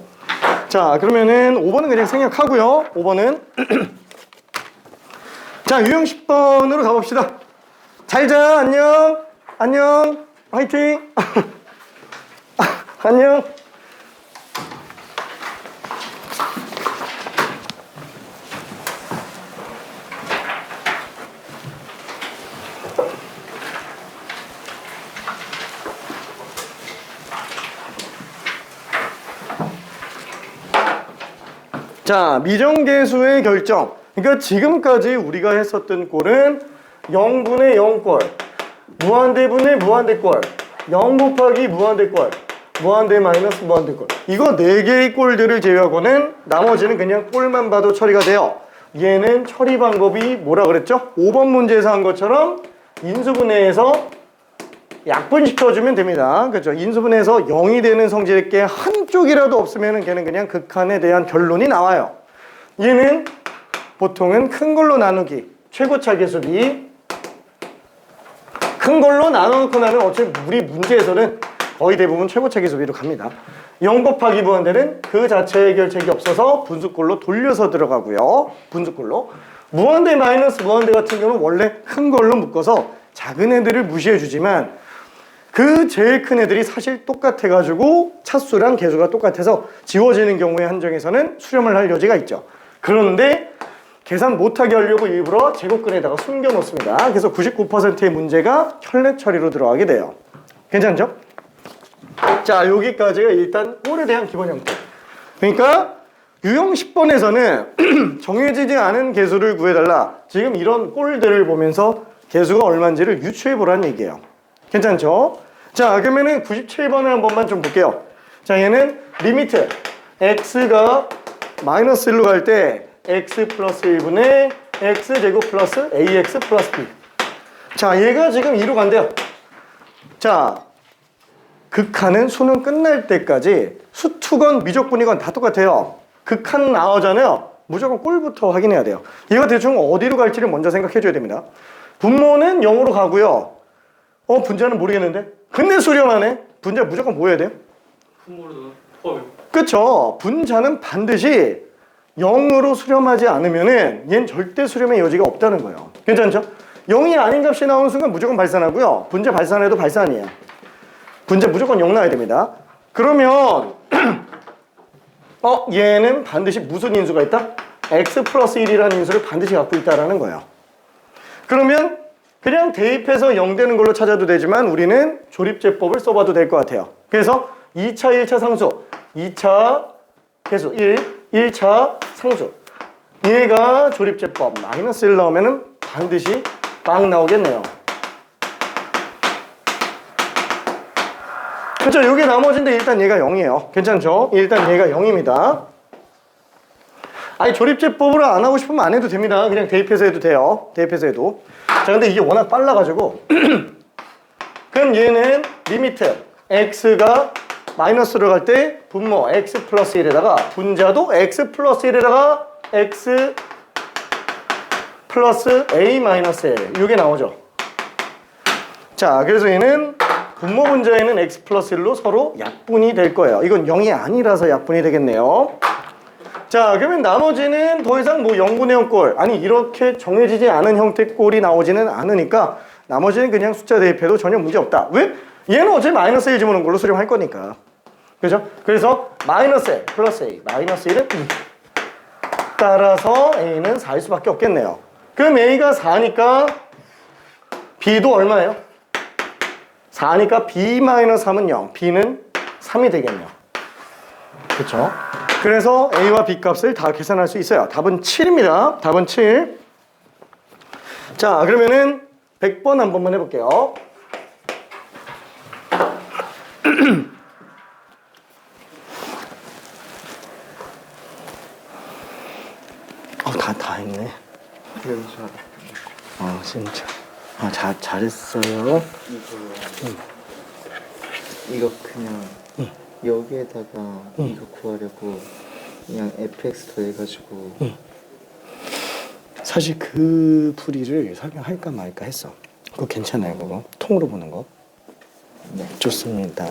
자, 그러면은 5번은 그냥 생략하고요. 5번은 자, 유형 10번으로 가봅시다. 잘자. 안녕. 안녕. 화이팅. 안녕. 자, 미정계수의 결정. 그러니까 지금까지 우리가 했었던 꼴은 0분의 0꼴, 무한대분의 무한대꼴, 0 곱하기 무한대꼴, 무한대 마이너스 무한대꼴. 이거 4개의 꼴들을 제외하고는 나머지는 그냥 꼴만 봐도 처리가 돼요. 얘는 처리 방법이 뭐라 그랬죠? 5번 문제에서 한 것처럼 인수분해해서 약분시켜주면 됩니다. 그렇죠? 인수분해에서 0이 되는 성질의 한쪽이라도 없으면 걔는 그냥 극한에 대한 결론이 나와요. 얘는 보통은 큰 걸로 나누기, 최고차 계수비. 큰 걸로 나눠놓고 나면 어차피 우리 문제에서는 거의 대부분 최고차 계수비로 갑니다. 0 곱하기 무한대는 그 자체의 결책이 없어서 분수꼴로 돌려서 들어가고요. 분수꼴로. 무한대 마이너스 무한대 같은 경우는 원래 큰 걸로 묶어서 작은 애들을 무시해 주지만 그 제일 큰 애들이 사실 똑같아가지고 차수랑 개수가 똑같아서 지워지는 경우의 한정에서는 수렴을 할 여지가 있죠. 그런데 계산 못하게 하려고 일부러 제곱근에다가 숨겨놓습니다. 그래서 99%의 문제가 혈내 처리로 들어가게 돼요. 괜찮죠? 자, 여기까지가 일단 꼴에 대한 기본 형태. 그러니까 유형 10번에서는 정해지지 않은 개수를 구해달라. 지금 이런 꼴들을 보면서 개수가 얼마인지를 유추해보라는 얘기예요. 괜찮죠? 자, 그러면은 97번을 한 번만 좀 볼게요. 자, 얘는 리미트 x가 마이너스 1로 갈 때 x 플러스 1분의 x제곱 플러스 ax 플러스 b. 자, 얘가 지금 2로 간대요. 자, 극한은 수능 끝날 때까지 수투건 미적분이건 다 똑같아요. 극한 나오잖아요. 무조건 꼴부터 확인해야 돼요. 얘가 대충 어디로 갈지를 먼저 생각해 줘야 됩니다. 분모는 0으로 가고요. 분자는 모르겠는데? 근데 수렴하네. 분자 무조건 뭐 해야 돼요? 분모로 더요. 그쵸. 분자는 반드시 0으로 수렴하지 않으면은 얘는 절대 수렴의 여지가 없다는 거예요. 괜찮죠? 0이 아닌 값이 나오는 순간 무조건 발산하고요. 분자 발산해도 발산이에요. 분자 무조건 0 나와야 됩니다. 그러면 얘는 반드시 무슨 인수가 있다? x 플러스 1이라는 인수를 반드시 갖고 있다라는 거예요. 그러면 그냥 대입해서 0 되는 걸로 찾아도 되지만 우리는 조립제법을 써봐도 될 것 같아요. 그래서 2차, 1차 상수, 2차 계수 1차 상수. 얘가 조립제법 마이너스 1 나오면은 반드시 빵 나오겠네요. 그렇죠? 여기 나머지인데 일단 얘가 0이에요. 괜찮죠? 일단 얘가 0입니다. 아니 조립제법으로 안 하고 싶으면 안 해도 됩니다. 그냥 대입해서 해도 돼요. 대입해서 해도. 자, 근데 이게 워낙 빨라가지고 그럼 얘는 리미트 x가 마이너스로 갈 때 분모 x 플러스 1에다가 분자도 x 플러스 1에다가 x 플러스 a 마이너스 1 이게 나오죠. 자, 그래서 얘는 분모 분자에는 x 플러스 1로 서로 약분이 될 거예요. 이건 0이 아니라서 약분이 되겠네요. 자, 그러면 나머지는 더 이상 뭐 0분의 0 꼴, 아니 이렇게 정해지지 않은 형태 꼴이 나오지는 않으니까 나머지는 그냥 숫자 대입해도 전혀 문제 없다. 왜? 얘는 어차피 마이너스 1 집어넣은 걸로 수렴할 거니까. 그죠? 그래서 마이너스 A 플러스 A 마이너스 1은 2. 따라서 A는 4일 수밖에 없겠네요. 그럼 A가 4니까 B도 얼마예요? 4니까 B 마이너스 3은 0, B는 3이 되겠네요. 그렇죠? 그래서 A와 B 값을 다 계산할 수 있어요. 답은 7입니다. 답은 7. 자, 그러면은 100번 한 번만 해볼게요. 다 했네. 그래도 잘. 진짜. 잘했어요. 이거 그냥 여기에다가 이거 구하려고 그냥 fx 더해가지고 사실 그 풀이를 설명할까 말까 했어. 그거 괜찮아요, 그거. 통으로 보는 거. 네. 좋습니다.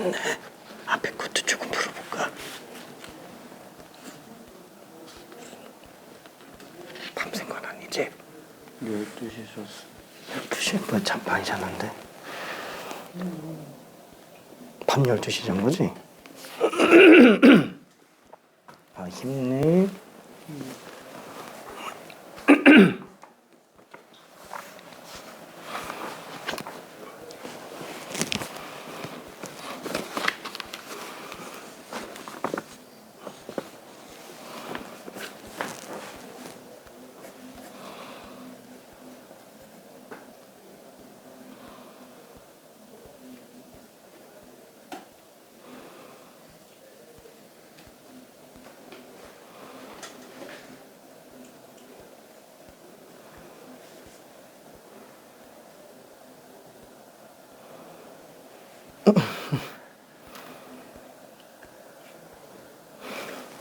됐네. 앞에 것도 조금 풀어볼까? 밤샌 건 아니지? 12시 줬어. 12시? 뭐야, 잠 많이 잤는데. 밤 12시 잔 거지? 아, 힘내.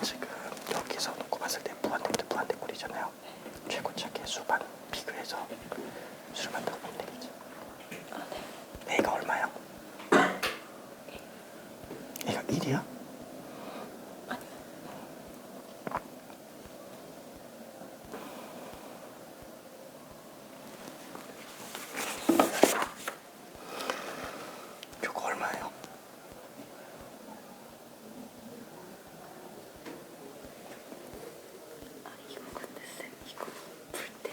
지금 여기서 놓고 봤을 때 무한대 꼴이잖아요. 최고차 개수반 비교해서 수를 만들어 보면 되겠지. A가 얼마야? A가 1이야? 요거 얼마예요? 이거 근데 쌤 이거 풀 때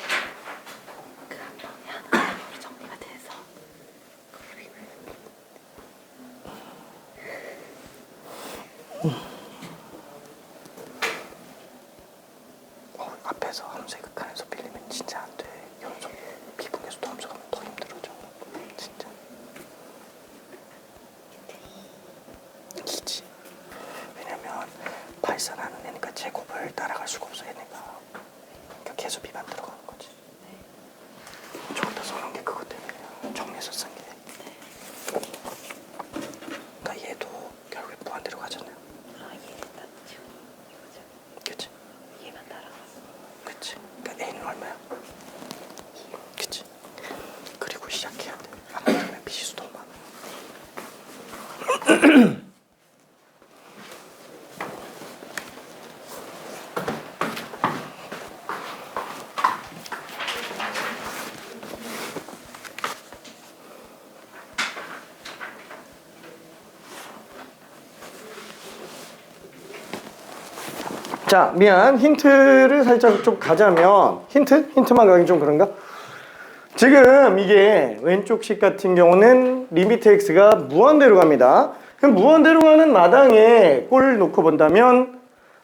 그 한 방에 하나 정리가 돼서 앞에서 함수의 극한에서 빌리면 진짜 안 돼. 연속 비분계수도 함수가면 더 힘들어져. 진짜. 기지. 왜냐면 발산하는 애니까 제곱을 따라갈 수가 없어 얘네가. 그러니까 계속 비만 들어가는 거지. 저기다 써놓은 게 그것 때문이야. 정리해서 쓴 게. 그러니까 얘도 결국에 무한대로 가잖아요. 얘다 지금 이거죠. 그치? 얘만 따라갔어. 그치? 그러니까 A는 얼마야? 그치? 그리고 시작해야 돼. 안 그러면 비시수도 많아. 자, 미안. 힌트를 살짝 좀 가자면 힌트만 가긴 좀 그런가? 지금 이게 왼쪽 식 같은 경우는 리미트 x가 무한대로 갑니다. 그럼 무한대로 가는 마당에 꼴을 놓고 본다면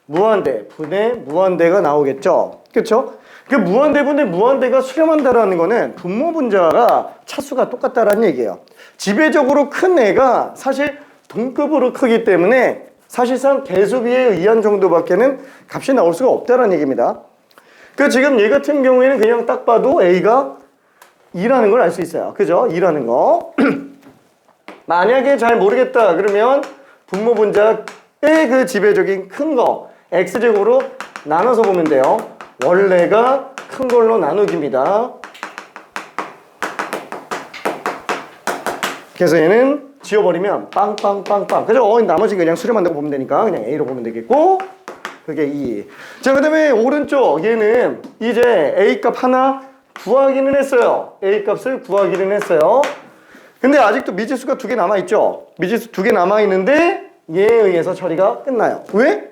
무한대 분의 무한대가 나오겠죠. 그렇죠? 그 무한대 분의 무한대가 수렴한다라는 거는 분모 분자가 차수가 똑같다라는 얘기예요. 지배적으로 큰 애가 사실 동급으로 크기 때문에 사실상 개수비에 의한 정도밖에는 값이 나올 수가 없다는 얘기입니다. 그 지금 얘 같은 경우에는 그냥 딱 봐도 A가 2라는 걸 알 수 있어요. 그죠? 2라는 거. 만약에 잘 모르겠다 그러면 분모 분자의 그 지배적인 큰 거 x제곱으로 나눠서 보면 돼요. 원래가 큰 걸로 나누기입니다. 그래서 얘는 지워버리면 빵빵빵빵. 그죠? 나머지 그냥 수렴한다고 보면 되니까 그냥 A로 보면 되겠고 그게 2. 자, 그 다음에 오른쪽 얘는 이제 A값 하나 구하기는 했어요. A값을 구하기는 했어요. 근데 아직도 미지수가 2개 남아있죠? 미지수 2개 남아있는데 얘에 의해서 처리가 끝나요. 왜?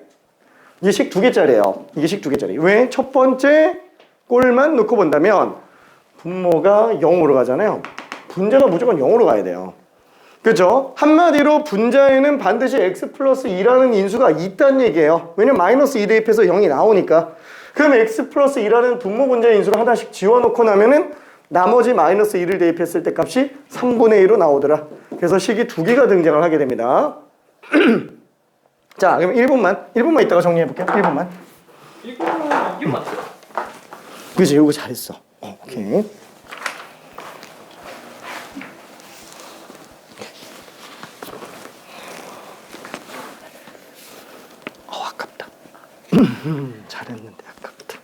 이게 식 2개짜리예요. 이게 식 2개짜리. 왜? 첫 번째 꼴만 놓고 본다면 분모가 0으로 가잖아요. 분자가 무조건 0으로 가야 돼요. 그죠? 한마디로 분자에는 반드시 x 플러스 2라는 인수가 있다는 얘기예요. 왜냐면 마이너스 2 대입해서 0이 나오니까. 그럼 x 플러스 2라는 분모 분자의 인수를 하나씩 지워놓고 나면은 나머지 마이너스 2를 대입했을 때 값이 3분의 1로 나오더라. 그래서 식이 2개가 등장을 하게 됩니다. 자, 그럼 1분만 이따가 정리해볼게요. 1분만. 이게 맞죠? 그치, 이거 잘했어. 오케이. 아깝다. 잘했는데 아깝다.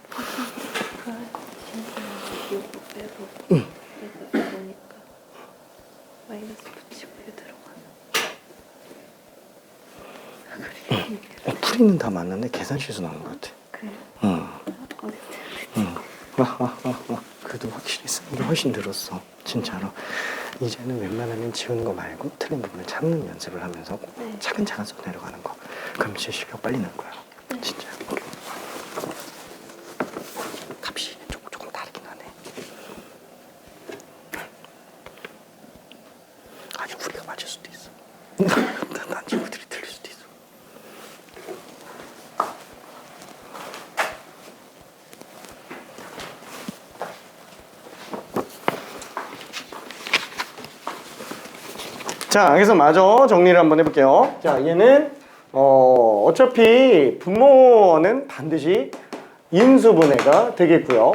요거 빼고 얘가 보니까 마이너스 붙이고 이게 들어가는 스토리는 다 맞는데 계산 실수 나온 것 같아. 그래. 응. 어디 응. 그래도 확실히 쓰는 게 훨씬 늘었어. 진짜로. 이제는 웬만하면 지우는 거 말고 틀린 부분을 찾는 연습을 하면서 네. 차근차근 써내려가는 거. 그럼 진짜 실력 빨리 늘 거야. 진짜. 값이 조금 다르긴 하네. 아니 우리가 맞을 수도 있어. 난 친구들이 틀릴 수도 있어. 자, 그래서 마저 정리를 한번 해볼게요. 자, 얘는 어차피 분모는 반드시 인수분해가 되겠고요.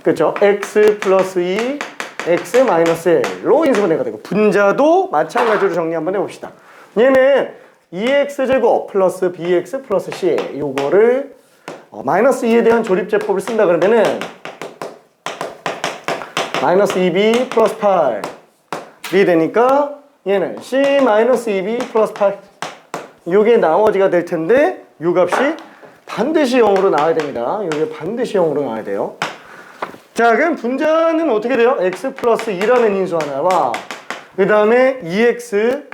그렇죠? x 플러스 2, x 마이너스 1로 인수분해가 되고, 분자도 마찬가지로 정리 한번 해봅시다. 얘는 2x제곱 플러스 bx 플러스 c, 요거를 마이너스 2에 대한 조립제법을 쓴다 그러면은 마이너스 2b 플러스 8이 되니까 얘는 c 마이너스 2b 플러스 8, 요게 나머지가 될 텐데 요 값이 반드시 0으로 나와야 됩니다. 요게 반드시 0으로 나와야 돼요. 자, 그럼 분자는 어떻게 돼요? x 플러스 2라는 인수 하나와 그 다음에 2x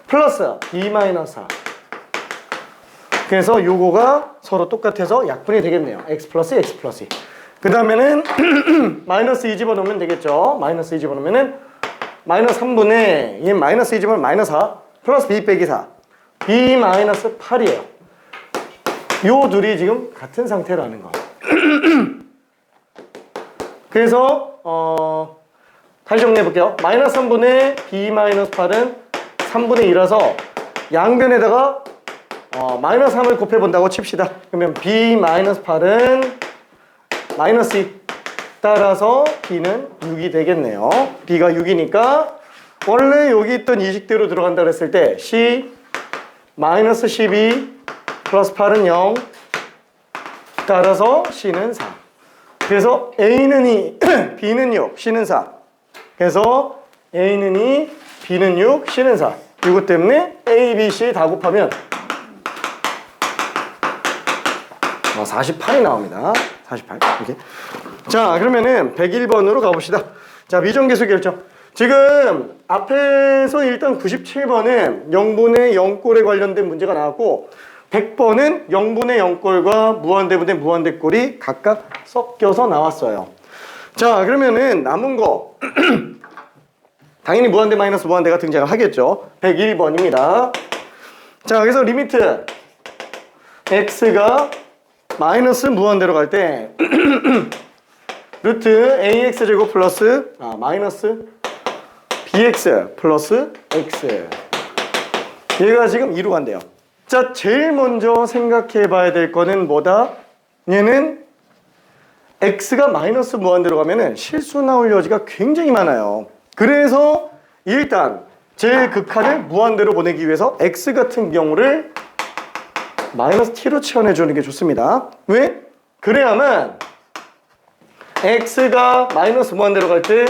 플러스 2 마이너스 4. 그래서 요거가 서로 똑같아서 약분이 되겠네요. x 플러스 2. 그 다음에는 마이너스 2 집어넣으면 되겠죠. 마이너스 2 집어넣으면은 마이너스 3분의 얘 마이너스 2 집어넣으면 마이너스 4 플러스 b 빼기 4 b 마이너스 8이에요. 요 둘이 지금 같은 상태라는 거. 그래서 다시 정리해 볼게요. 마이너스 3분의 b 마이너스 8은 3분의 2라서 양변에다가 마이너스 3을 곱해 본다고 칩시다. 그러면 b 마이너스 8은 마이너스 2. 따라서 b는 6이 되겠네요. b가 6이니까 원래 여기 있던 이식대로 들어간다 그랬을 때 c 마이너스 12 플러스 8은 0. 따라서 c는 4. 그래서 a는 2, b는 6, c는 4. 그래서 a는 2, b는 6, c는 4. 이것 때문에 a, b, c 다 곱하면 48이 나옵니다. 48. 이렇게. 자, 그러면은 101번으로 가봅시다. 자, 미정계수 결정. 지금 앞에서 일단 97번은 0분의 0꼴에 관련된 문제가 나왔고 100번은 0분의 0꼴과 무한대분의 무한대꼴이 각각 섞여서 나왔어요. 자, 그러면은 남은 거 당연히 무한대 마이너스 무한대가 등장을 하겠죠. 101번입니다. 자, 그래서 리미트 x가 마이너스 무한대로 갈 때 루트 ax제곱 플러스 마이너스 bx 플러스 x, 얘가 지금 2로 간대요. 자, 제일 먼저 생각해 봐야 될 거는 뭐다? 얘는 x가 마이너스 무한대로 가면은 실수 나올 여지가 굉장히 많아요. 그래서 일단 제일 극한을 무한대로 보내기 위해서 x 같은 경우를 마이너스 t로 치환해 주는 게 좋습니다. 왜? 그래야만 x가 마이너스 무한대로 갈 때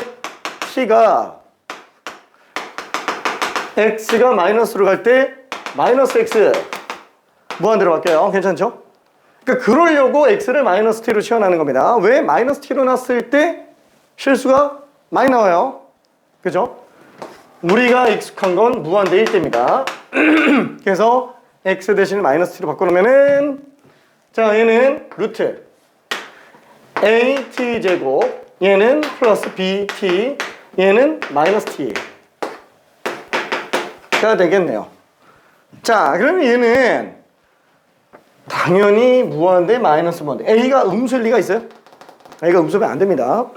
x가 마이너스로 갈 때 마이너스 x 무한대로 갈게요. 괜찮죠? 그러니까 그러려고 x를 마이너스 t로 치환하는 겁니다. 왜? 마이너스 t로 놨을 때 실수가 많이 나와요. 그죠? 우리가 익숙한 건 무한대 1대입니다. 그래서 x 대신 마이너스 t로 바꿔놓으면은 자, 얘는 루트 at 제곱, 얘는 플러스 bt, 얘는 마이너스 t가 되겠네요. 자, 그러면 얘는 당연히 무한대 마이너스 무한대. a가 음수일 리가 있어요? a가 음수면 안 됩니다.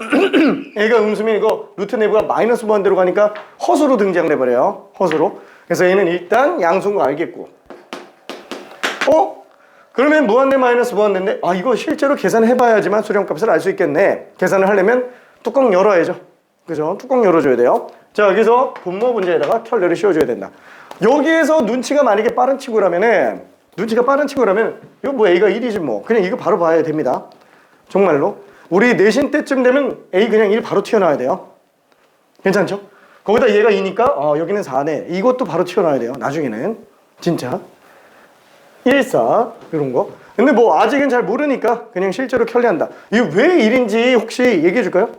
a가 음수면 이거 루트 내부가 마이너스 무한대로 가니까 허수로 등장을 해버려요. 허수로. 그래서 얘는 일단 양수인 거 알겠고, 그러면 무한대 마이너스 무한대인데 이거 실제로 계산을 해봐야지만 수렴값을 알 수 있겠네. 계산을 하려면 뚜껑 열어야죠. 그죠? 뚜껑 열어줘야 돼요. 자, 여기서 분모 문제에다가 켤레를 씌워줘야 된다. 여기에서 눈치가 만약에 빠른 친구라면 이거 뭐 a가 1이지 뭐 그냥 이거 바로 봐야 됩니다. 정말로 우리 내신 때쯤 되면 a 그냥 1 바로 튀어나와야 돼요. 괜찮죠? 거기다 얘가 2니까 여기는 4네. 이것도 바로 튀어나와야 돼요. 나중에는 진짜. 1, 4 이런 거. 근데 뭐 아직은 잘 모르니까 그냥 실제로 켤레한다. 이게 왜 1인지 혹시 얘기해 줄까요?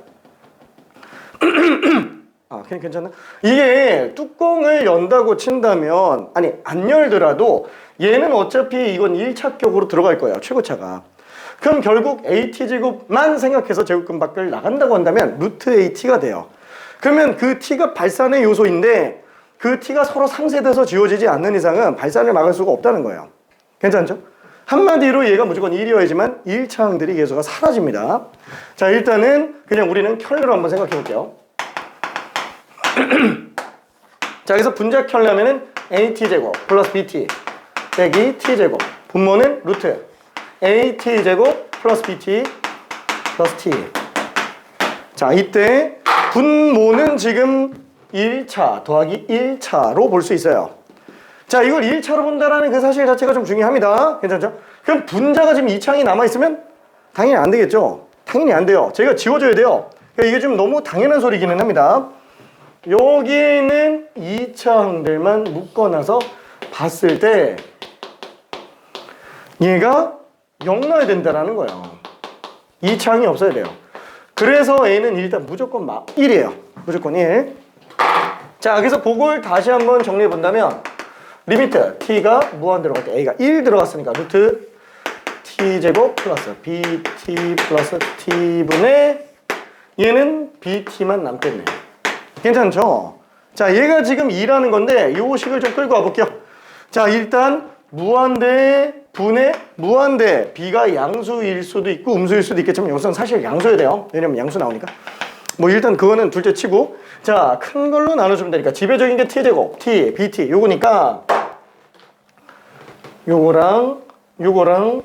아, 그냥 괜찮나? 이게 뚜껑을 연다고 친다면, 아니 안 열더라도 얘는 어차피 이건 1차격으로 들어갈 거예요, 최고차가. 그럼 결국 AT제곱만 생각해서 제곱근 밖을 나간다고 한다면 루트 AT가 돼요. 그러면 그 T가 발산의 요소인데 그 T가 서로 상쇄돼서 지워지지 않는 이상은 발산을 막을 수가 없다는 거예요. 괜찮죠? 한마디로 얘가 무조건 1이어야지만 1차항들이 계수가 사라집니다. 자, 일단은 그냥 우리는 켤레로 한번 생각해 볼게요. 자, 그래서 분자 켤레하면은 AT제곱 플러스 BT 빼기 T제곱, 분모는 루트 AT제곱 플러스 BT 플러스 T. 자, 이때 분모는 지금 1차 더하기 1차로 볼 수 있어요. 자, 이걸 1차로 본다라는 그 사실 자체가 좀 중요합니다. 괜찮죠? 그럼 분자가 지금 2차항이 남아있으면 당연히 안 되겠죠? 당연히 안 돼요. 제가 지워줘야 돼요. 그러니까 이게 좀 너무 당연한 소리기는 합니다. 여기는 2차항들만 묶어놔서 봤을 때 얘가 0 나와야 된다는 거예요. 2차항이 없어야 돼요. 그래서 A는 일단 무조건 1이에요. 무조건 1. 자, 그래서 그걸 다시 한번 정리해 본다면 리미트 T가 무한 들어갈 때 A가 1 들어갔으니까 루트 T제곱 플러스 BT 플러스 T분의 얘는 BT만 남겠네요. 괜찮죠? 자, 얘가 지금 2라는 건데 요 식을 좀 끌고 와볼게요. 자, 일단 무한대 분의 무한대 B가 양수일 수도 있고 음수일 수도 있겠지만 여기서는 사실 양수여야 돼요. 왜냐면 양수 나오니까. 뭐 일단 그거는 둘째 치고, 자, 큰 걸로 나눠주면 되니까 지배적인 게 T제곱, T, BT 요거니까 요거랑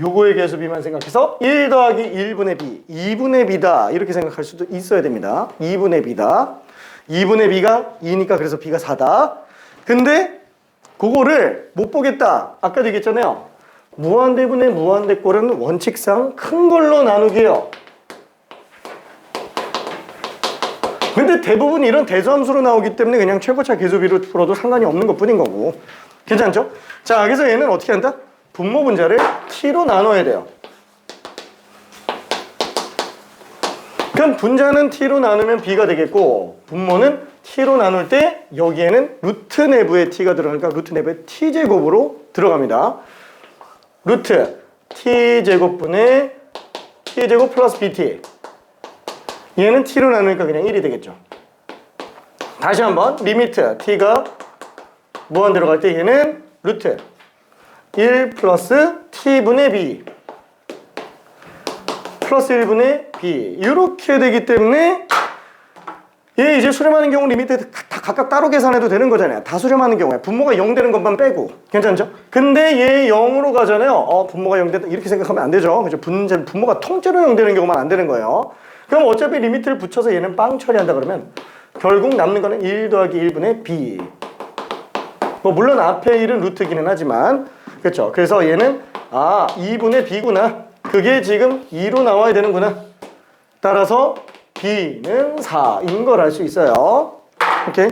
요거의 개수비만 생각해서 1 더하기 1분의 B, 2분의 B다 이렇게 생각할 수도 있어야 됩니다. 2분의 B다. 2분의 B가 2니까 그래서 B가 4다. 근데 그거를 못 보겠다. 아까도 얘기했잖아요. 무한대분의 무한대꼴은 원칙상 큰 걸로 나누기예요. 근데 대부분 이런 대수함수로 나오기 때문에 그냥 최고차 개수비로 풀어도 상관이 없는 것 뿐인 거고. 괜찮죠? 자, 그래서 얘는 어떻게 한다? 분모 분자를 T로 나눠야 돼요. 그럼 분자는 T로 나누면 B가 되겠고 분모는 T로 나눌 때 여기에는 루트 내부에 T가 들어가니까 루트 내부에 T제곱으로 들어갑니다. 루트 T제곱분의 T제곱 플러스 BT. 얘는 T로 나누니까 그냥 1이 되겠죠. 다시 한번 리미트 T가 무한 들어갈 때 얘는 루트 1 플러스 T분의 B 플러스 1분의 B 이렇게 되기 때문에 얘 이제 수렴하는 경우 리미트 다 각각 따로 계산해도 되는 거잖아요. 다 수렴하는 경우에 분모가 0 되는 것만 빼고. 괜찮죠? 근데 얘 0으로 가잖아요. 분모가 0 된다 이렇게 생각하면 안 되죠. 그죠? 분모가 통째로 0 되는 경우만 안 되는 거예요. 그럼 어차피 리미트를 붙여서 얘는 빵 처리한다 그러면 결국 남는 거는 1 더하기 1분의 B. 뭐 물론 앞에 1은 루트기는 하지만 그렇죠. 그래서 얘는 2분의 B구나. 그게 지금 2로 나와야 되는구나. 따라서 B는 4인 걸 알 수 있어요. 오케이.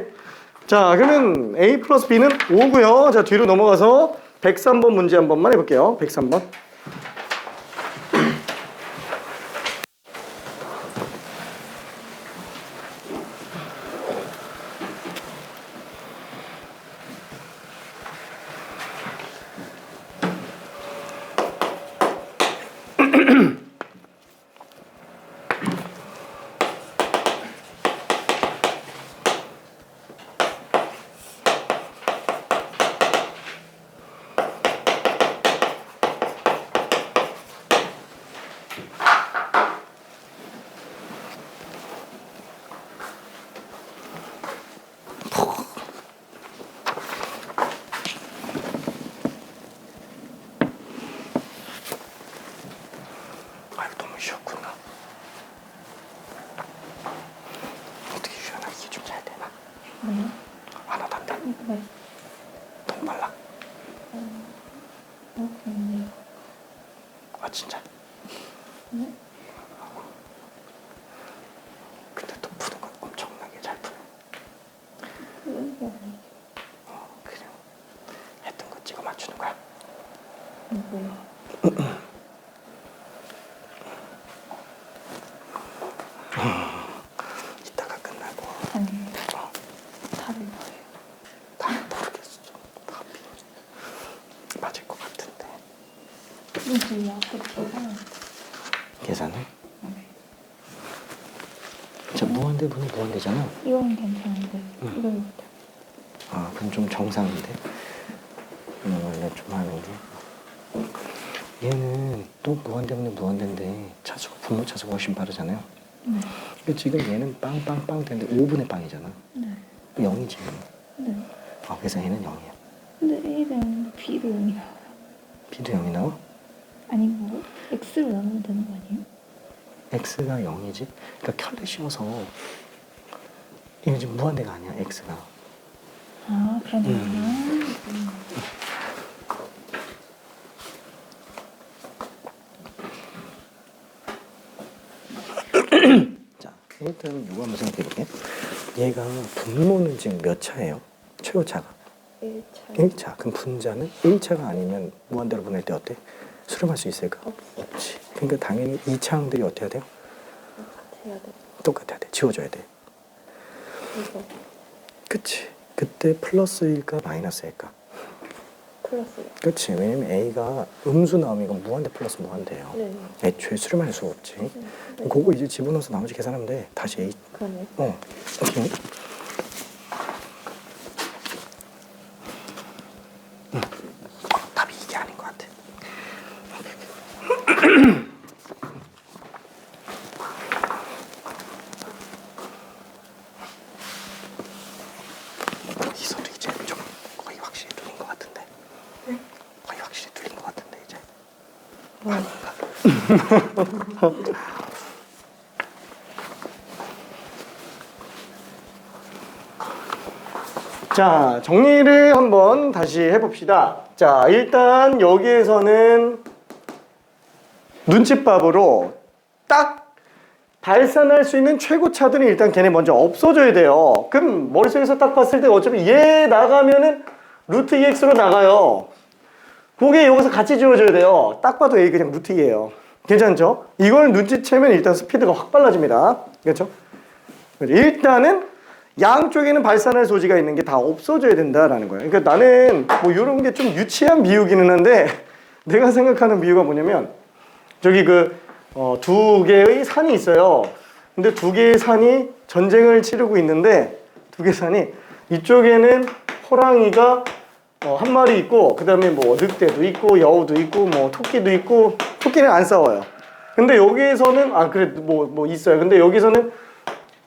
자, 그러면 A 플러스 B는 5고요. 자, 뒤로 넘어가서 103번 문제 한 번만 해볼게요. 103번. 너무 쉬웠구나. 어떻게 유연아 이게 좀 잘 되나? 하나도 안 돼? 네. 너무 빨라? 네. 진짜? 네. 근데 또 푸는 건 엄청나게 잘 푸네. 그냥 했던 거 찍어 맞추는 거야. 이제 앞에 계산을 계산을? 자, 무한대분은 무한대잖아. 이건 괜찮은데 이걸 못해. 아, 그럼 좀 정상인데. 원래 좀 하는 게. 얘는 또 무한대분은 무한대인데 차수가 분모 차수가 훨씬 빠르잖아요. 근데 지금 얘는 빵빵빵 되는데 5분의 빵이잖아. 네. 0이지. 네. 아, 그래서 얘는 0이야. 근데 A도 0인데 B도 0이 나와요. B도 0이 나와? 아니 뭐 X로 나누면 되는 거 아니에요? X가 0이지? 그러니까 켤레 씌워서 이게 지금 무한대가 아니야, X가. 아 그러네. 자, 일단 이거 한번 생각해 볼게. 얘가 분모는 지금 몇 차예요? 최고차가 1차 1차. 그럼 분자는 1차가 아니면 무한대로 보낼 때 어때? 수렴할 수 있을까? 없지. 그러니까 당연히 2차항들이 어떻게 해야 돼요? 해야 돼. 똑같아야 돼. 지워줘야 돼. 이거 그치. 그때 플러스일까 마이너스일까? 플러스. 그치. 왜냐면 A가 음수 나오면 이건 무한대 플러스 무한대예요. 네. 애초에 수렴할 수가 없지. 네. 그거 이제 집어넣어서 나머지 계산하면 돼. 다시 A. 그러네. 오케이. 답이 이게 아닌 것 같아. 이소도 이제 좀 거의 확실히 뚫린 것 같은데. 거의 확실히 뚫린 것 같은데 이제. 자, 정리를 한번 다시 해봅시다. 자, 일단 여기에서는 눈칫밥으로 딱 발산할 수 있는 최고차들은 일단 걔네 먼저 없어져야 돼요. 그럼 머릿속에서 딱 봤을 때 어차피 얘 나가면은 루트 2x로 나가요. 그게 여기서 같이 지워져야 돼요. 딱 봐도 A 그냥 루트 2예요. 괜찮죠? 이걸 눈치채면 일단 스피드가 확 빨라집니다. 그렇죠? 일단은 양쪽에는 발산할 소지가 있는 게 다 없어져야 된다라는 거예요. 그러니까 나는 뭐 이런 게 좀 유치한 비유기는 한데 내가 생각하는 비유가 뭐냐면 저기 두 개의 산이 있어요. 근데 두 개의 산이 전쟁을 치르고 있는데 두 개의 산이 이쪽에는 호랑이가 한 마리 있고 그 다음에 뭐 늑대도 있고 여우도 있고 뭐 토끼도 있고 토끼는 안 싸워요. 근데 여기에서는 그래 뭐 있어요. 근데 여기서는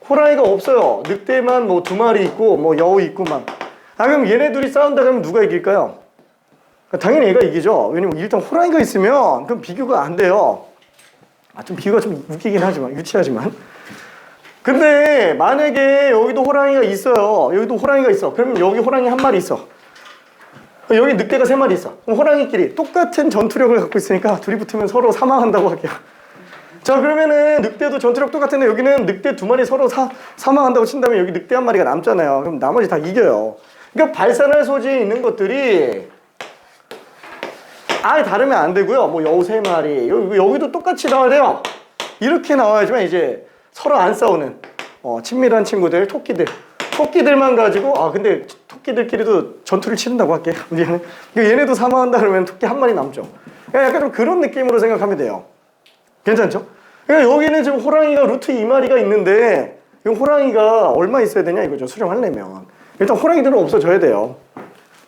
호랑이가 없어요. 늑대만 뭐 2마리 있고 뭐 여우 있고 막. 그럼 얘네 둘이 싸운다 그러면 누가 이길까요? 당연히 얘가 이기죠. 왜냐면 일단 호랑이가 있으면 그럼 비교가 안 돼요. 좀 비교가 좀 웃기긴 하지만 유치하지만. 근데 만약에 여기도 호랑이가 있어요. 여기도 호랑이가 있어. 그러면 여기 호랑이 한 마리 있어. 여기 늑대가 3마리 있어. 그럼 호랑이끼리 똑같은 전투력을 갖고 있으니까 둘이 붙으면 서로 사망한다고 할게요. 자, 그러면은 늑대도 전투력 똑같은데 여기는 늑대 2마리 서로 사망한다고 친다면 여기 늑대 1마리가 남잖아요. 그럼 나머지 다 이겨요. 그러니까 발산할 소지에 있는 것들이 아예 다르면 안 되고요. 뭐 여우 3마리 여기도 똑같이 나와야 돼요. 이렇게 나와야지만 이제 서로 안 싸우는 친밀한 친구들 토끼들만 가지고 근데 토끼들끼리도 전투를 치른다고 할게요. 미안해. 얘네도 사망한다 그러면 토끼 1마리 남죠. 약간 좀 그런 느낌으로 생각하면 돼요. 괜찮죠? 그러니까 여기는 지금 호랑이가 루트 2마리가 있는데 이 호랑이가 얼마 있어야 되냐 이거죠. 수렴하려면 일단 호랑이들은 없어져야 돼요.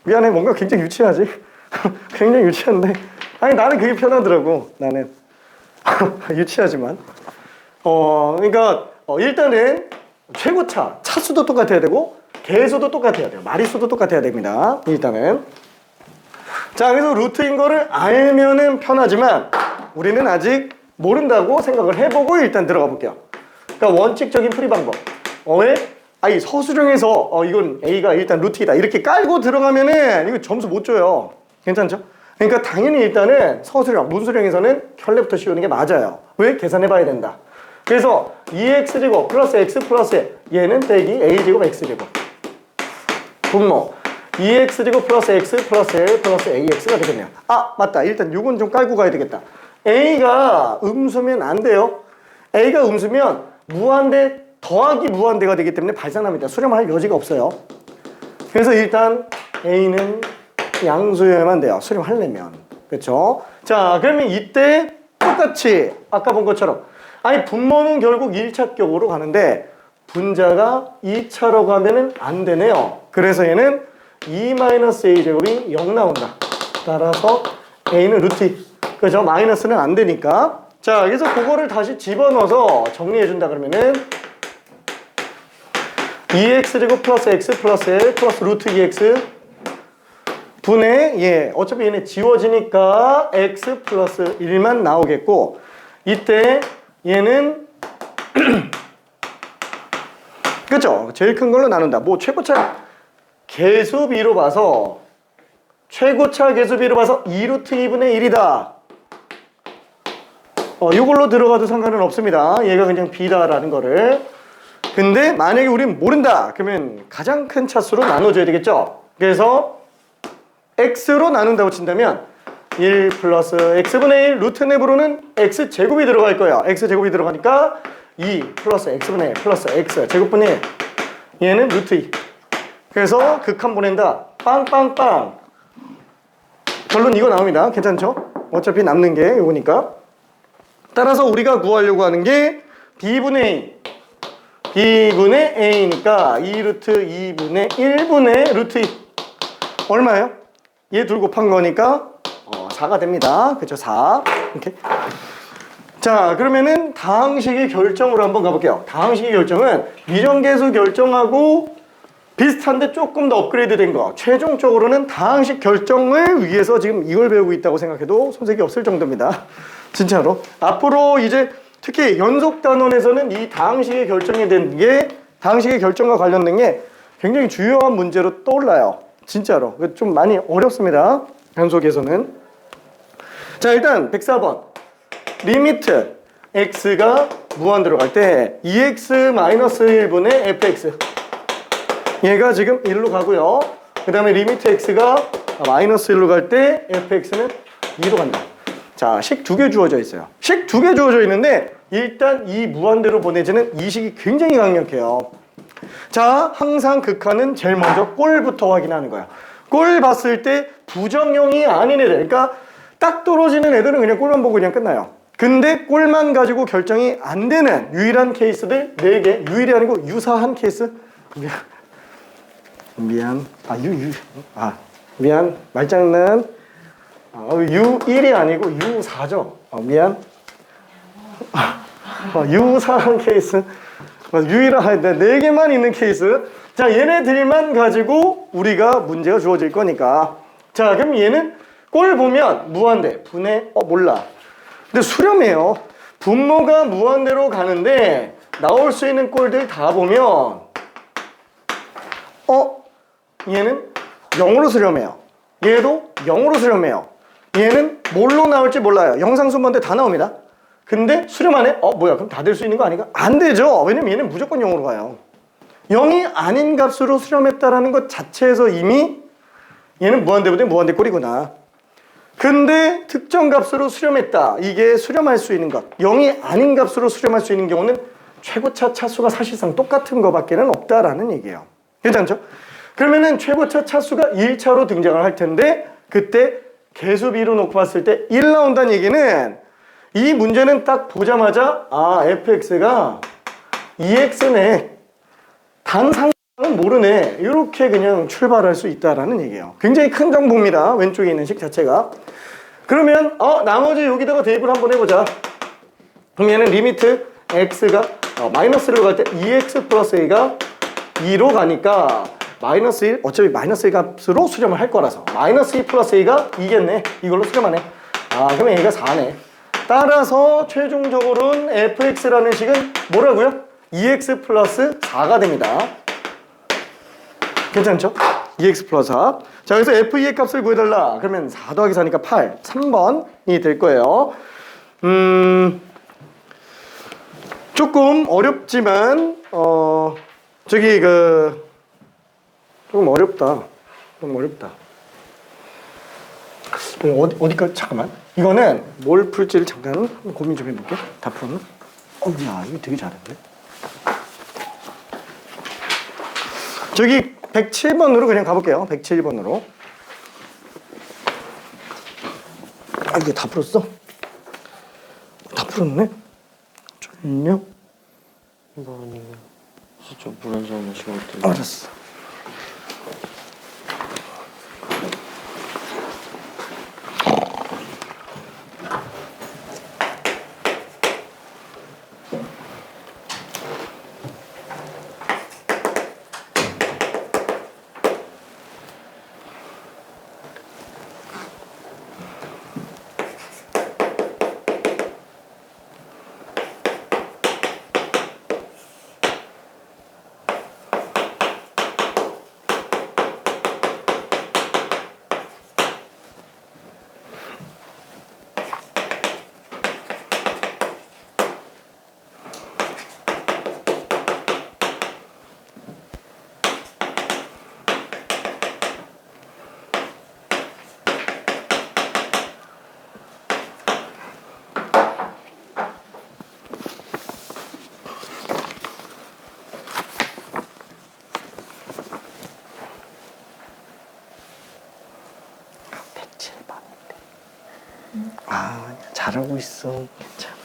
미안해. 뭔가 굉장히 유치하지? 굉장히 유치한데 나는 그게 편하더라고. 나는 유치하지만 그러니까 일단은 최고차 차수도 똑같아야 되고 개수도 똑같아야 돼요. 마리수도 똑같아야 됩니다. 일단은 자, 그래서 루트인 거를 알면은 편하지만 우리는 아직 모른다고 생각을 해보고 일단 들어가 볼게요. 그러니까 원칙적인 풀이 방법. 이 서술형에서 이건 A가 일단 루트이다 이렇게 깔고 들어가면은 이거 점수 못 줘요. 괜찮죠? 그러니까 당연히 일단은 서술형, 문술형에서는 켤레부터 씌우는 게 맞아요. 왜? 계산해 봐야 된다. 그래서 2x제곱 플러스 x 플러스 얘는 빼기 a제곱 x제곱 분모 2x제곱 플러스 x 플러스 l 플러스 ax가 되겠네요. 맞다. 일단 요건 좀 깔고 가야 되겠다. a가 음수면 안 돼요. a가 음수면 무한대 더하기 무한대가 되기 때문에 발산합니다. 수렴할 여지가 없어요. 그래서 일단 a는 양수여야만 돼요. 수렴하려면. 그렇죠? 자, 그러면 이때 똑같이 아까 본 것처럼 아니 분모는 결국 1차격으로 가는데 분자가 2차로 가면은 안 되네요. 그래서 얘는 2-a제곱이 0 나온다. 따라서 a는 루트 2. 그죠? 마이너스는 안 되니까. 자, 그래서 그거를 다시 집어넣어서 정리해 준다 그러면은 2x제곱 플러스 x 플러스 l 플러스 루트 2x 분의 어차피 얘네 지워지니까 x 플러스 1만 나오겠고 이때 얘는 그쵸? 제일 큰 걸로 나눈다. 뭐 최고차 계수비로 봐서 최고차 계수비로 봐서 2루트 2분의 1이다. 이걸로 들어가도 상관은 없습니다. 얘가 그냥 b다라는 거를. 근데 만약에 우린 모른다. 그러면 가장 큰 차수로 나눠줘야 되겠죠? 그래서 x로 나눈다고 친다면 1 플러스 x분의 1 루트 내부로는 x제곱이 들어갈 거예요. x제곱이 들어가니까 2 플러스 x분의 1 플러스 x제곱분의 1 얘는 루트 2. 그래서 극한 보낸다. 빵빵빵. 결론 이거 나옵니다. 괜찮죠? 어차피 남는 게 이거니까. 따라서 우리가 구하려고 하는 게 b분의 a니까 2루트 2분의 1분의 루트 2 얼마예요? 얘 둘 곱한 거니까 4가 됩니다. 그쵸? 4 이렇게. 자, 그러면은 다항식의 결정으로 한번 가볼게요. 다항식의 결정은 미정계수 결정하고 비슷한데 조금 더 업그레이드 된 거. 최종적으로는 다항식 결정을 위해서 지금 이걸 배우고 있다고 생각해도 손색이 없을 정도입니다. 진짜로. 앞으로 이제 특히 연속 단원에서는 이 다항식의 결정이 된 게 다항식의 결정과 관련된 게 굉장히 주요한 문제로 떠올라요. 진짜로. 좀 많이 어렵습니다. 연속에서는. 자, 일단 104번. 리미트 x가 무한대로 갈 때 2x-1분의 fx 얘가 지금 1로 가고요. 그 다음에 리미트 x가 마이너스 1로 갈 때 fx는 2로 간다. 자, 식 두 개 주어져 있어요. 식 두 개 주어져 있는데 일단 이 무한대로 보내지는 이 식이 굉장히 강력해요. 자, 항상 극한은 제일 먼저 꼴부터 확인하는 거야. 꼴 봤을 때 부정형이 아닌 애들, 그러니까 딱 떨어지는 애들은 그냥 꼴만 보고 그냥 끝나요. 근데 꼴만 가지고 결정이 안 되는 유일한 케이스들 4개, 유일이 아니고 유사한 케이스. 미안. 미안. 말장난. U1이 아니고 U4죠. 미안. 유사한 케이스. 유일한 4개만 있는 케이스. 자, 얘네들만 가지고 우리가 문제가 주어질 거니까. 자, 그럼 얘는 꼴 보면 무한대, 분의, 몰라. 근데 수렴해요. 분모가 무한대로 가는데 나올 수 있는 꼴들 다 보면 얘는 0으로 수렴해요. 얘도 0으로 수렴해요. 얘는 뭘로 나올지 몰라요. 영상순번대 다 나옵니다. 근데 수렴 안 해? 뭐야, 그럼 다 될 수 있는 거 아닌가? 안 되죠. 왜냐면 얘는 무조건 0으로 가요. 0이 아닌 값으로 수렴했다라는 것 자체에서 이미 얘는 무한대보다 무한대 꼴이구나. 근데 특정 값으로 수렴했다. 이게 수렴할 수 있는 것. 0이 아닌 값으로 수렴할 수 있는 경우는 최고차 차수가 사실상 똑같은 것밖에는 없다라는 얘기예요. 괜찮죠? 그러면은 최고차 차수가 1차로 등장을 할 텐데 그때 계수비로 놓고 봤을 때 1 나온다는 얘기는 이 문제는 딱 보자마자 fx가 2x네. 단 상황은 모르네. 이렇게 그냥 출발할 수 있다라는 얘기예요. 굉장히 큰 정보입니다. 왼쪽에 있는 식 자체가. 그러면 나머지 여기다가 대입을 한번 해보자. 그럼 얘는 리미트 x가 마이너스로 갈 때 2x 플러스 a가 2로 가니까 마이너스 1, 어차피 마이너스 1 값으로 수렴을 할 거라서 마이너스 2 플러스 a가 2겠네. 이걸로 수렴하네. 그러면 a가 4네. 따라서 최종적으로는 fx라는 식은 뭐라고요? 2x 플러스 4가 됩니다. 괜찮죠? 2x 플러스 4. 자, 그래서 f2의 값을 구해달라. 그러면 4 더하기 4니까 8. 3번이 될 거예요. 조금 어렵지만 조금 어렵다. 좀 어렵다. 어디까지? 잠깐만. 이거는 뭘 풀지를 잠깐 고민 좀 해볼게. 다 풀었나? 야, 이거 되게 잘했네. 저기 107번으로 그냥 가볼게요. 107번으로. 아, 이게 다 풀었어? 다 풀었네? 좀요? 이거 아니면 진짜 물한 잔 마시고 올게요. 알았어. 아, 잘하고 있어. 괜찮아.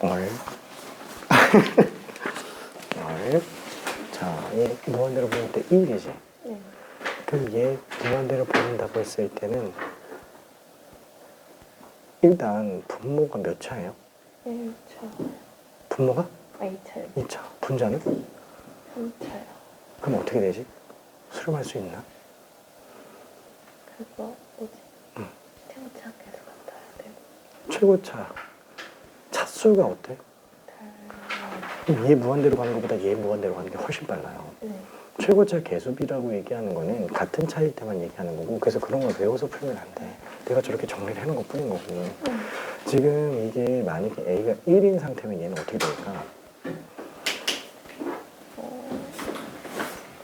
얼. 얼. 자, 얘 무한대로 보낼 때 1이지? 네. 그럼 얘 무한대로 보낸다고 했을 때는 일단 분모가 몇 차예요? 1차. 분모가? 아, 2차요. 2차. 분자는? 3차요. 그럼 어떻게 되지? 수렴할 수 있나? 그거 뭐지? 태우지 않게서 같아야 되고. 최고차. 차수가 어때? 달라요. 그럼 얘 무한대로 가는 것보다 얘 무한대로 가는 게 훨씬 빨라요. 네. 최고차 개수비라고 얘기하는 거는 같은 차일 때만 얘기하는 거고, 그래서 그런 걸 외워서 풀면 안 돼. 내가 저렇게 정리를 해놓은 것 뿐인 거고. 지금 이게 만약에 A가 1인 상태면 얘는 어떻게 될까?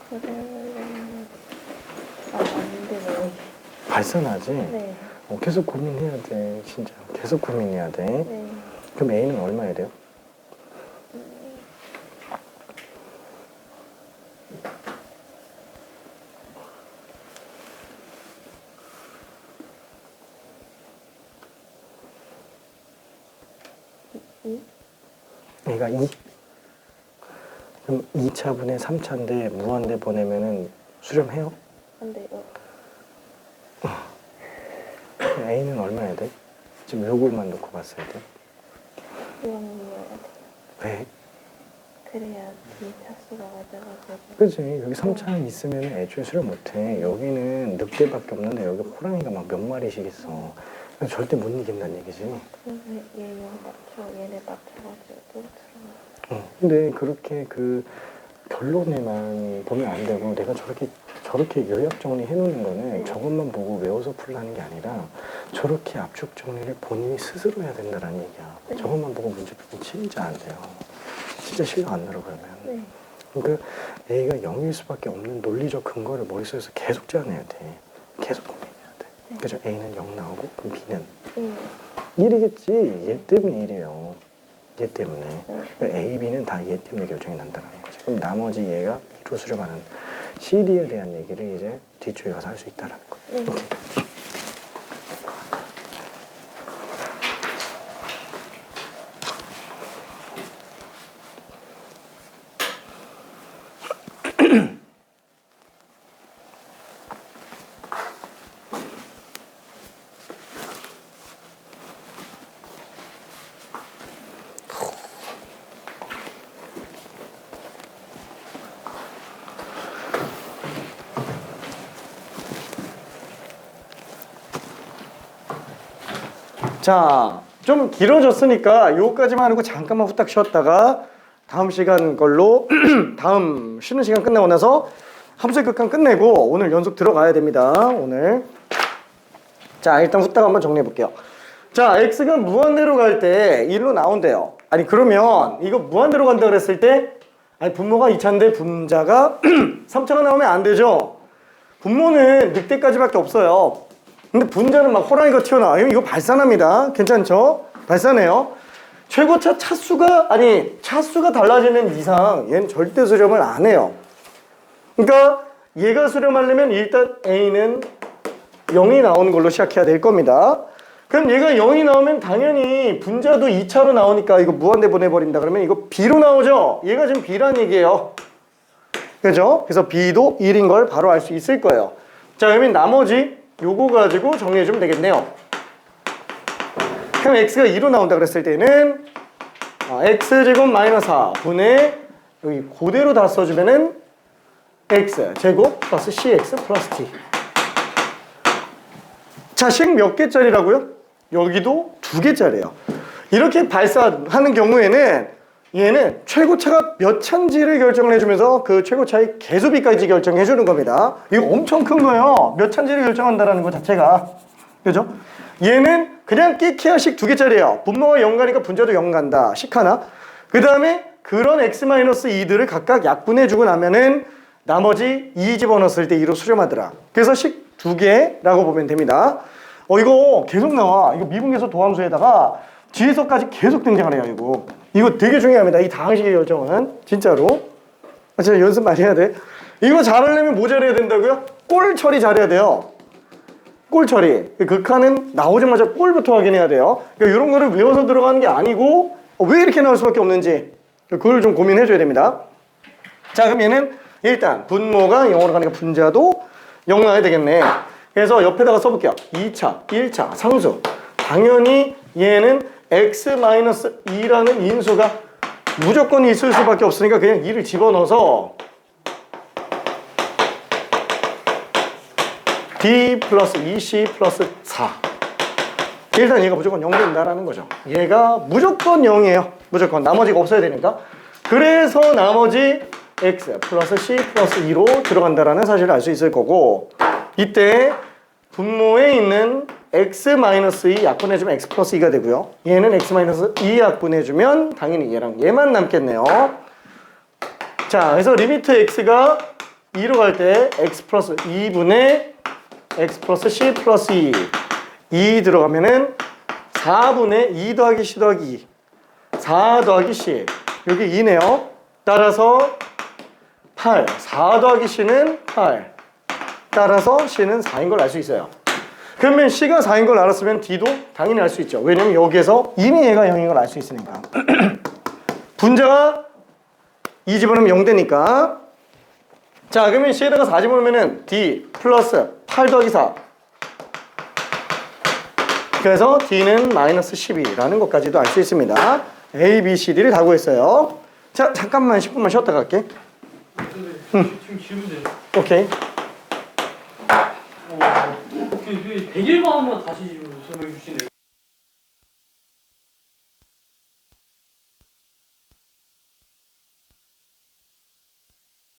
그러면 안 되네. 발산하지? 네. 계속 고민해야 돼. 진짜 계속 고민해야 돼. 네. 그럼 A는 얼마야 돼요? A가 2? 그럼 2차분의 3차인데 무한대 보내면은 수렴해요? 안 돼요. A는 얼마야 돼? 지금 요걸만 놓고 봤어야 돼. 1이어야 돼요. 왜? 그래야지 차수가 맞아가지고. 그치. 여기 3차 있으면 애초에 수렴 못해. 여기는 늑대밖에 없는데 여기 호랑이가 막 몇 마리씩 있어. 그래서 절대 못 이긴다는 얘기지. 그래서 얘 맞춰, 얘네 맞춰가지고 또 들어가. 근데 그렇게 그 결론에만 보면 안 되고, 내가 저렇게 요약 정리해 놓는 거는 저것만 보고 외워서 풀라는 게 아니라 저렇게 압축 정리를 본인이 스스로 해야 된다는 얘기야. 저것만 보고 문제 풀면 진짜 안 돼요. 진짜 실력 안 늘어 그러면. 네. 그러니까 A가 0일 수밖에 없는 논리적 근거를 머릿속에서 계속 짜내야 돼. 계속 고민해야 돼. 그죠? A는 0 나오고, 그럼 B는 네. 1이겠지. 얘 때문에 1이에요. 얘 때문에. 그러니까 A, B는 다 얘 때문에 결정이 난다는 거지. 그럼 나머지 얘가 2로 수렴하는 CD에 대한 얘기를 이제 뒤쪽에 가서 할 수 있다는 거. 오케이. 자, 좀 길어졌으니까 요거까지만 하고 잠깐만 후딱 쉬었다가 다음 시간 걸로 다음 쉬는 시간 끝나고 나서 함수의 극한 끝내고 오늘 연속 들어가야 됩니다. 오늘. 자, 일단 후딱 한번 정리해 볼게요. 자, x가 무한대로 갈 때 1로 나온대요. 아니 그러면 이거 무한대로 간다 그랬을 때, 아니 분모가 2차인데 분자가 3차가 나오면 안 되죠. 분모는 늑대까지밖에 없어요. 근데 분자는 막 호랑이가 튀어나와. 이거 발산합니다. 괜찮죠? 발산해요. 최고차 차수가 달라지는 이상 얘는 절대 수렴을 안 해요. 그러니까 얘가 수렴하려면 일단 A는 0이 나오는 걸로 시작해야 될 겁니다. 그럼 얘가 0이 나오면 당연히 분자도 2차로 나오니까 이거 무한대 보내버린다 그러면 이거 B로 나오죠? 얘가 지금 B란 얘기예요. 그죠? 그래서 B도 1인 걸 바로 알 수 있을 거예요. 자, 그러면 나머지 요거 가지고 정리해주면 되겠네요. 그럼 X가 2로 나온다 그랬을 때는 X제곱 마이너스 4분의 여기 그대로 다 써주면은 X제곱 플러스 CX 플러스 T. 자, 식 몇 개짜리라고요? 여기도 2개짜리예요. 이렇게 발사하는 경우에는 얘는 최고차가 몇 찬지를 결정을 해주면서 그 최고차의 개수비까지 결정해 주는 겁니다. 이거 엄청 큰 거예요. 몇 찬지를 결정한다라는 것 자체가. 그죠? 얘는 그냥 끼케아식 2개짜리예요. 분모가 0 가니까 분자도 0 간다. 식 하나. 그 다음에 그런 x-2들을 각각 약분해주고 나면은 나머지 2 집어넣었을 때 2로 수렴하더라. 그래서 식 2개라고 보면 됩니다. 이거 계속 나와. 이거 미분계수 도함수에다가 뒤에서까지 계속 등장을 해요. 이거 되게 중요합니다. 이 다항식의 결정은 진짜로. 진짜 연습 많이 해야 돼. 이거 잘하려면 뭐 잘해야 된다고요? 꼴 처리 잘해야 돼요. 꼴 처리. 극한은 나오자마자 꼴부터 확인해야 돼요. 그러니까 이런 거를 외워서 들어가는 게 아니고 왜 이렇게 나올 수밖에 없는지 그걸 좀 고민해 줘야 됩니다. 자, 그럼 얘는 일단 분모가 0으로 가니까 분자도 0 나와야 되겠네. 그래서 옆에다가 써볼게요. 2차, 1차 상수. 당연히 얘는 x-2라는 인수가 무조건 있을 수밖에 없으니까 그냥 2를 집어넣어서 D 플러스 2C 플러스 4. 일단 얘가 무조건 0 된다라는 거죠. 얘가 무조건 0이에요. 무조건. 나머지가 없어야 되니까. 그래서 나머지 X 플러스 C 플러스 2로 들어간다라는 사실을 알 수 있을 거고, 이때 분모에 있는 x-2 약분해주면 x 플러스 2가 되고요. 얘는 x-2 약분해주면 당연히 얘랑 얘만 남겠네요. 자, 그래서 리미트 x가 2로 갈 때 x 플러스 2분의 x 플러스 c 플러스 2 들어가면은 4분의 2 더하기 c 더하기 2 4 더하기 c 여기 2네요. 따라서 8 4 더하기 c는 8 따라서 c는 4인 걸 알 수 있어요. 그러면 c가 4인 걸 알았으면 d도 당연히 알 수 있죠. 왜냐면 여기에서 이미 얘가 0인 걸 알 수 있으니까. 분자가 2 집어넣으면 0 되니까. 자, 그러면 c에다가 4 집어넣으면 d 플러스 8 더하기 4 그래서 d는 마이너스 12라는 것까지도 알 수 있습니다. A, B, C, D를 다 구했어요. 자, 잠깐만 10분만 쉬었다 갈게. 지금 질문돼요. 오케이. 그 101번 한번 다시 설명해 주시네요.